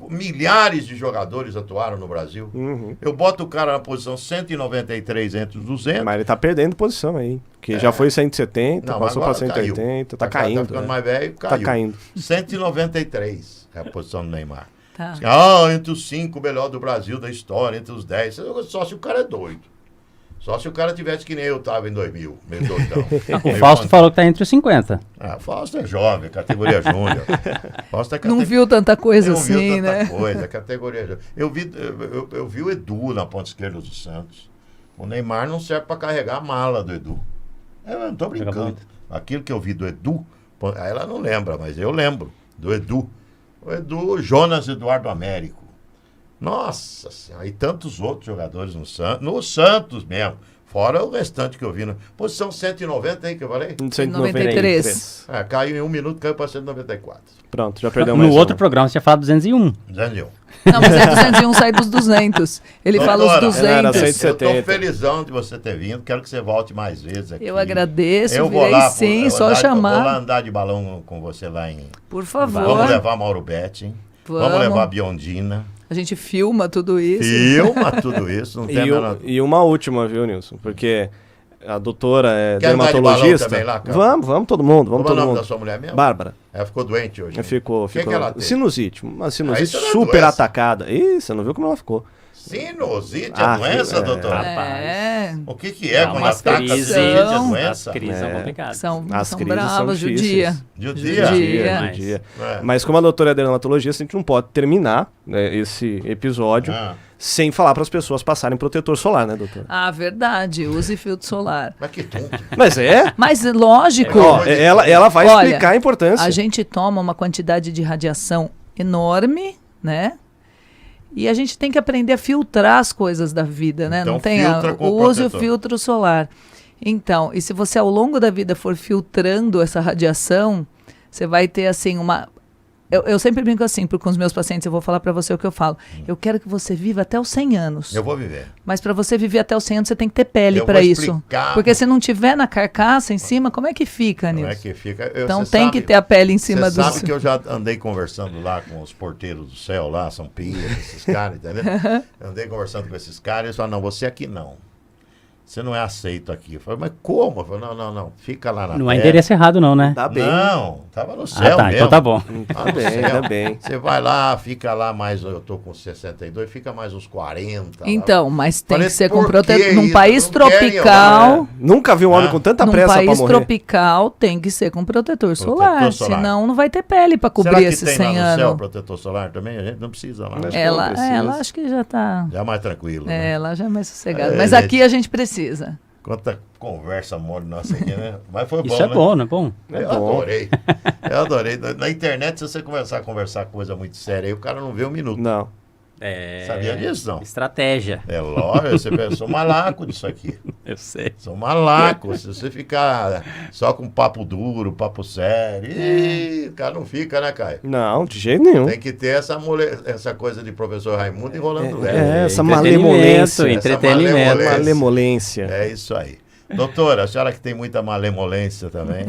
Speaker 2: Milhares de jogadores atuaram no Brasil.
Speaker 5: Uhum.
Speaker 2: Eu boto o cara na posição 193 entre os 200.
Speaker 5: Mas ele tá perdendo posição aí. Que já foi 170,
Speaker 2: Não, mas
Speaker 5: passou pra
Speaker 2: agora
Speaker 5: 180, tá
Speaker 2: Tá
Speaker 5: caindo.
Speaker 2: ficando
Speaker 5: né?
Speaker 2: mais velho,
Speaker 5: Tá
Speaker 2: caiu.
Speaker 5: caindo.
Speaker 2: 193 é a posição do Neymar.
Speaker 4: Tá.
Speaker 2: Entre os 5 melhores do Brasil da história, entre os 10. Só se o cara é doido. Só se o cara tivesse que nem eu tava em 2000, meio doidão.
Speaker 3: O Fausto falou que tá entre os 50.
Speaker 2: O Fausto é jovem, categoria júnior. Fausto é
Speaker 4: Não viu tanta coisa
Speaker 2: não viu
Speaker 4: assim,
Speaker 2: tanta
Speaker 4: né?
Speaker 2: coisa, categoria júnior. Eu vi o Edu na ponta esquerda do Santos. O Neymar não serve para carregar a mala do Edu. Eu não tô brincando.
Speaker 3: muito.
Speaker 2: Aquilo que eu vi do Edu, ela não lembra, mas eu lembro do Edu. O Edu, Jonas Eduardo Américo. Nossa Senhora, e tantos outros jogadores no Santos mesmo. Fora o restante que eu vi. Posição 190 aí que eu falei?
Speaker 4: 193.
Speaker 2: Caiu em 1 minuto, caiu para 194.
Speaker 5: Pronto, já perdeu
Speaker 3: No
Speaker 5: mais
Speaker 3: outro
Speaker 5: um.
Speaker 3: programa você tinha falado 201.
Speaker 2: Entendeu?
Speaker 4: Não, mas é 201, sai dos 200. Ele fala os
Speaker 2: Doutora,
Speaker 5: era
Speaker 4: 200.
Speaker 5: 170.
Speaker 2: Eu tô felizão de você ter vindo. Quero que você volte mais vezes aqui.
Speaker 4: Eu agradeço,
Speaker 2: Eu vou
Speaker 4: virei
Speaker 2: lá,
Speaker 4: sim,
Speaker 2: eu
Speaker 4: só
Speaker 2: vou lá
Speaker 4: chamar.
Speaker 2: andar de balão com você lá em...
Speaker 4: Por favor.
Speaker 2: Vamos levar Mauro Betti. Vamos
Speaker 4: Vamos.
Speaker 2: levar a Biondina.
Speaker 4: A gente filma tudo isso.
Speaker 2: Filma tudo isso, não tem a menor...
Speaker 5: E uma última, viu, Nilson? Porque a doutora é
Speaker 2: Quer andar de balão
Speaker 5: dermatologista.
Speaker 2: também lá, cara?
Speaker 5: Vamos todo mundo,
Speaker 2: Como
Speaker 5: vamos
Speaker 2: é o
Speaker 5: todo
Speaker 2: nome
Speaker 5: mundo.
Speaker 2: da sua mulher mesmo?
Speaker 5: Bárbara.
Speaker 2: Ela ficou doente hoje.
Speaker 5: Ficou.
Speaker 2: que ela teve?
Speaker 5: Sinusite. Uma sinusite
Speaker 2: isso não é
Speaker 5: super
Speaker 2: doença.
Speaker 5: atacada. Ih, você não viu como ela ficou?
Speaker 2: Sinusite,
Speaker 5: Ah,
Speaker 2: a doença,
Speaker 5: é.
Speaker 2: doutor?
Speaker 4: É,
Speaker 2: O que é quando
Speaker 3: umas
Speaker 2: ataca a
Speaker 3: crises,
Speaker 2: sinusite, a
Speaker 4: São-
Speaker 2: doença?
Speaker 3: As crises são complicadas.
Speaker 4: são
Speaker 5: As
Speaker 4: são
Speaker 5: crises são
Speaker 4: bravas,
Speaker 5: difíceis.
Speaker 4: judia.
Speaker 2: Judia?
Speaker 4: Judia.
Speaker 2: É.
Speaker 5: Mas como a doutora é dermatologista, a gente não pode terminar, né, esse episódio
Speaker 2: Ah.
Speaker 5: sem falar para as pessoas passarem protetor solar, né, doutora?
Speaker 4: Ah, verdade, use filtro solar.
Speaker 2: Mas que tonto.
Speaker 5: Mas
Speaker 4: Mas lógico,
Speaker 5: ó, ela vai
Speaker 4: Olha,
Speaker 5: explicar a importância.
Speaker 4: a gente toma uma quantidade de radiação enorme, né? E a gente tem que aprender a filtrar as coisas da vida, né?
Speaker 2: Então,
Speaker 4: Não tem
Speaker 2: filtra com
Speaker 4: use o
Speaker 2: protetor.
Speaker 4: filtro solar. Então, e se você ao longo da vida for filtrando essa radiação, você vai ter assim uma... Eu sempre brinco assim, porque com os meus pacientes eu vou falar para você o que eu falo. Eu quero que você viva até os 100 anos.
Speaker 2: Eu vou viver.
Speaker 4: Mas para você viver até os 100 anos, você tem que ter pele
Speaker 2: Eu
Speaker 4: para
Speaker 2: vou
Speaker 4: isso.
Speaker 2: explicar.
Speaker 4: Porque se não tiver na carcaça em cima, como é que fica,
Speaker 2: Como
Speaker 4: Nilson?
Speaker 2: é que fica?
Speaker 4: Então
Speaker 2: Cê
Speaker 4: tem
Speaker 2: sabe-
Speaker 4: que ter a pele em cima
Speaker 2: Você
Speaker 4: do...
Speaker 2: sabe que eu já andei conversando lá com os porteiros do céu, lá, São Pia, esses caras, entendeu? Eu andei conversando com esses caras e eles falaram, não, você aqui não. Você não é aceito aqui. Eu falei, mas como? Eu falei, não, fica lá na
Speaker 3: Não é
Speaker 2: terra.
Speaker 3: endereço errado não, né?
Speaker 5: Tá bem.
Speaker 2: Não, tava no céu
Speaker 3: Tá,
Speaker 2: mesmo.
Speaker 3: então tá bom.
Speaker 2: Tá no
Speaker 5: bem,
Speaker 2: céu.
Speaker 5: tá bem.
Speaker 2: Você vai lá, fica lá mais, eu tô com 62, fica mais uns 40. lá.
Speaker 4: Então, mas tem
Speaker 2: Falei,
Speaker 4: que ser com
Speaker 2: por que
Speaker 4: protetor. Num
Speaker 2: isso?
Speaker 4: país
Speaker 2: Não querem
Speaker 4: tropical...
Speaker 5: Nunca vi um homem com tanta
Speaker 4: Num
Speaker 5: pressa pra
Speaker 4: país
Speaker 5: morrer.
Speaker 4: tropical tem que ser com protetor solar,
Speaker 2: solar.
Speaker 4: senão não vai ter pele para
Speaker 2: Será
Speaker 4: cobrir
Speaker 2: que
Speaker 4: esses
Speaker 2: tem
Speaker 4: 100
Speaker 2: lá no céu
Speaker 4: anos.
Speaker 2: protetor solar também? A gente não precisa lá. né?
Speaker 5: Acho que não precisa.
Speaker 4: Ela acho que já tá.
Speaker 2: Já mais tranquilo. né?
Speaker 4: Ela já é mais sossegada.
Speaker 2: É,
Speaker 4: Mas
Speaker 2: gente.
Speaker 4: aqui a gente precisa.
Speaker 2: Quanta conversa mole nossa aqui, né? Mas foi bom,
Speaker 3: Isso é
Speaker 2: né?
Speaker 3: bom, não é bom?
Speaker 2: Eu adorei. Eu adorei. Na internet, se você começar a conversar coisa muito séria, aí o cara não vê um minuto.
Speaker 5: Não.
Speaker 3: É...
Speaker 2: Sabia disso, não?
Speaker 3: Estratégia.
Speaker 2: É lógico, você pensa, sou malaco disso aqui.
Speaker 3: Eu sei.
Speaker 2: Sou malaco. Se você ficar só com papo duro, papo sério, ih, o cara não fica, né, Caio?
Speaker 5: Não, de jeito nenhum.
Speaker 2: Tem que ter essa coisa de professor Raimundo enrolando velho.
Speaker 5: essa
Speaker 3: Entretenimento,
Speaker 5: malemolência.
Speaker 3: entretenimento.
Speaker 2: Essa
Speaker 5: Malemolência.
Speaker 2: É isso aí. Doutora, a senhora que tem muita malemolência também.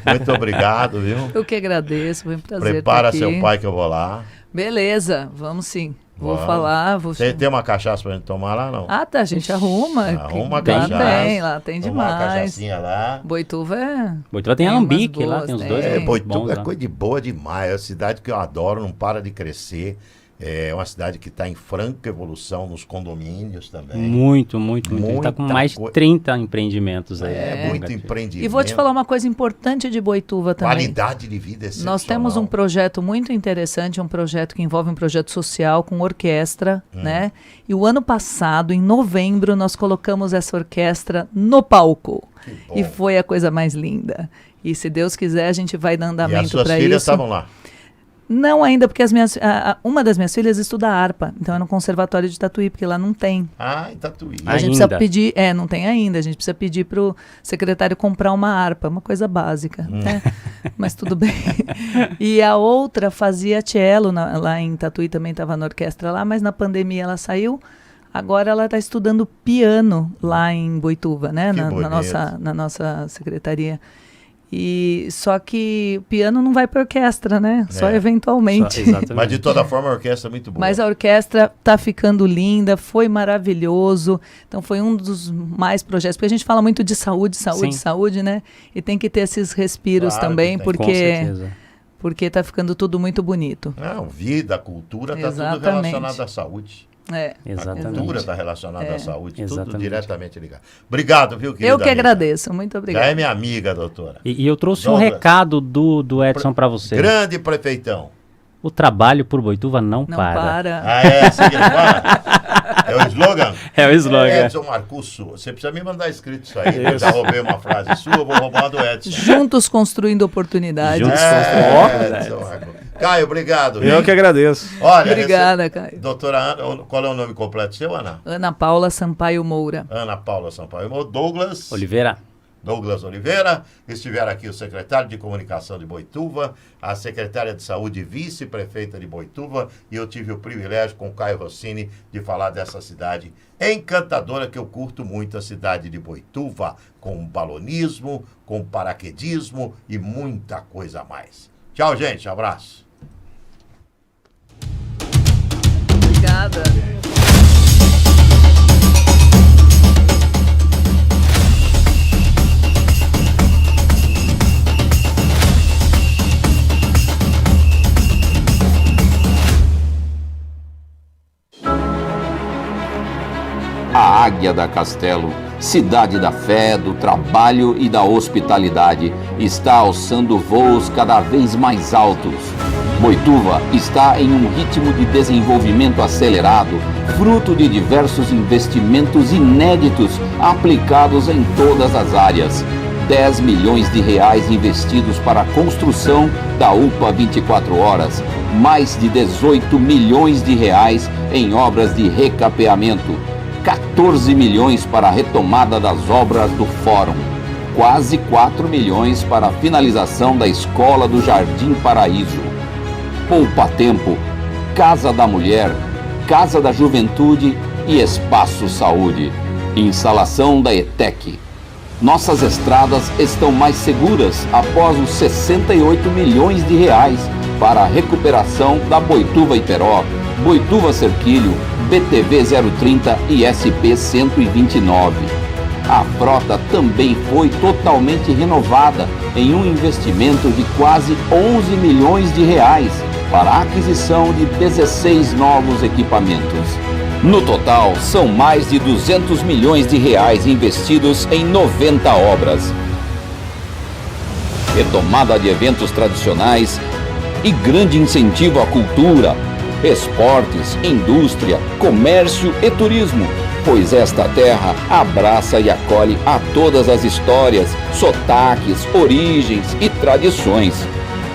Speaker 2: Muito obrigado, viu?
Speaker 4: Eu que agradeço, foi um prazer
Speaker 2: Prepara
Speaker 4: estar aqui.
Speaker 2: seu pai que eu vou lá.
Speaker 4: Beleza, vamos sim. Vou
Speaker 2: Vamos.
Speaker 4: falar,
Speaker 2: Tem uma cachaça pra gente tomar lá, não?
Speaker 4: Ah, tá, a gente arruma.
Speaker 2: Arruma a
Speaker 4: Lá
Speaker 2: cachaça.
Speaker 4: tem, lá tem
Speaker 2: Tomar uma
Speaker 4: demais.
Speaker 2: cachaçinha lá.
Speaker 4: Boituva é...
Speaker 3: Boituva tem
Speaker 4: Tem
Speaker 3: alambique
Speaker 4: umas
Speaker 3: lá,
Speaker 4: boas,
Speaker 3: tem uns
Speaker 4: tem.
Speaker 3: dois.
Speaker 2: É,
Speaker 3: bons
Speaker 2: Boituva é
Speaker 3: lá.
Speaker 2: coisa de boa demais. É uma cidade que eu adoro, não para de crescer. É uma cidade que está em franca evolução nos condomínios também.
Speaker 3: Muito. Ele tá com
Speaker 2: Muita
Speaker 3: mais de
Speaker 2: coi-
Speaker 3: 30 empreendimentos aí.
Speaker 2: É, muito empreendimento.
Speaker 4: E vou te falar uma coisa importante de Boituva também.
Speaker 2: Qualidade de vida excepcional.
Speaker 4: Nós temos um projeto muito interessante, um projeto que envolve um projeto social com orquestra, né? E o ano passado, em novembro, nós colocamos essa orquestra no palco.
Speaker 2: bom.
Speaker 4: E foi a coisa mais linda. E se Deus quiser, a gente vai dar
Speaker 2: E as
Speaker 4: andamento
Speaker 2: suas
Speaker 4: para
Speaker 2: filhas
Speaker 4: isso.
Speaker 2: estavam lá.
Speaker 4: Não ainda, porque uma das minhas filhas estuda harpa, então é no Conservatório de Tatuí, porque lá não tem.
Speaker 2: Ah, em Tatuí.
Speaker 4: A gente
Speaker 3: Ainda?
Speaker 4: precisa pedir, não tem ainda, a gente precisa pedir para o secretário comprar uma harpa, uma coisa básica, né? Mas tudo bem. E a outra fazia cello lá em Tatuí, também estava na orquestra lá, mas na pandemia ela saiu. Agora ela está estudando piano lá em Boituva, né?
Speaker 2: Que
Speaker 4: Na
Speaker 2: bonito.
Speaker 4: nossa secretaria. E só que o piano não vai para orquestra, né? Só
Speaker 2: É.
Speaker 4: eventualmente.
Speaker 3: Exatamente.
Speaker 2: Mas de toda forma a orquestra é muito boa.
Speaker 4: Mas a orquestra tá ficando linda, foi maravilhoso. Então foi um dos mais projetos, porque a gente fala muito de saúde,
Speaker 3: Sim.
Speaker 4: saúde, né? E tem que ter esses respiros
Speaker 2: Claro
Speaker 4: também,
Speaker 2: que tem.
Speaker 3: Com
Speaker 4: porque
Speaker 3: certeza.
Speaker 4: tá ficando tudo muito bonito.
Speaker 2: Não, vida, cultura, está tudo
Speaker 4: Exatamente.
Speaker 2: relacionado à saúde.
Speaker 4: É.
Speaker 2: A
Speaker 3: Exatamente.
Speaker 2: cultura está relacionada à saúde, tudo
Speaker 3: Exatamente.
Speaker 2: diretamente ligado. Obrigado, viu, querida
Speaker 4: Eu que
Speaker 2: amiga?
Speaker 4: agradeço, muito
Speaker 2: Já é
Speaker 4: obrigada.
Speaker 2: minha amiga, doutora.
Speaker 3: E eu trouxe um
Speaker 2: Douglas.
Speaker 3: recado do Edson para você.
Speaker 2: Grande prefeitão.
Speaker 3: O trabalho por Boituva não
Speaker 4: Não
Speaker 3: para.
Speaker 4: para.
Speaker 2: Ah, é assim que ele fala? É o slogan?
Speaker 3: É o slogan.
Speaker 2: Edson Marcusso. Você precisa me mandar escrito isso aí. Eu já roubei uma frase sua, eu vou roubar do Edson.
Speaker 4: Juntos construindo oportunidades.
Speaker 3: Juntos
Speaker 2: Edson Marcusso. Caio, obrigado.
Speaker 5: Eu
Speaker 2: viu?
Speaker 5: que agradeço.
Speaker 2: Olha,
Speaker 4: Obrigada, Caio.
Speaker 2: doutora Ana, qual é o nome completo seu, Ana?
Speaker 4: Ana Paula Sampaio Moura.
Speaker 2: Ana Paula Sampaio. Douglas
Speaker 3: Oliveira.
Speaker 2: Oliveira, estiver aqui o secretário de Comunicação de Boituva, a secretária de Saúde e vice-prefeita de Boituva, e eu tive o privilégio com o Caio Rossini de falar dessa cidade encantadora que eu curto muito, a cidade de Boituva, com balonismo, com paraquedismo e muita coisa a mais. Tchau, gente, abraço.
Speaker 4: Obrigada.
Speaker 1: Águia da Castelo, cidade da fé, do trabalho e da hospitalidade, está alçando voos cada vez mais altos. Boituva está em um ritmo de desenvolvimento acelerado, fruto de diversos investimentos inéditos aplicados em todas as áreas. 10 milhões de reais investidos para a construção da UPA 24 horas, mais de 18 milhões de reais em obras de recapeamento, 14 milhões para a retomada das obras do Fórum, quase 4 milhões para a finalização da Escola do Jardim Paraíso. Poupa Tempo, Casa da Mulher, Casa da Juventude e Espaço Saúde. Instalação da ETEC. Nossas estradas estão mais seguras após os 68 milhões de reais para a recuperação da Boituva-Iperó, Boituva-Cerquilho, BTV 030 e SP 129. A frota também foi totalmente renovada em um investimento de quase 11 milhões de reais para a aquisição de 16 novos equipamentos. No total, são mais de 200 milhões de reais investidos em 90 obras. Retomada de eventos tradicionais e grande incentivo à cultura, esportes, indústria, comércio e turismo, pois esta terra abraça e acolhe a todas as histórias, sotaques, origens e tradições.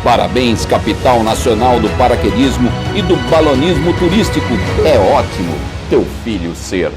Speaker 1: Parabéns, capital nacional do paraquedismo e do balonismo turístico. É ótimo teu filho ser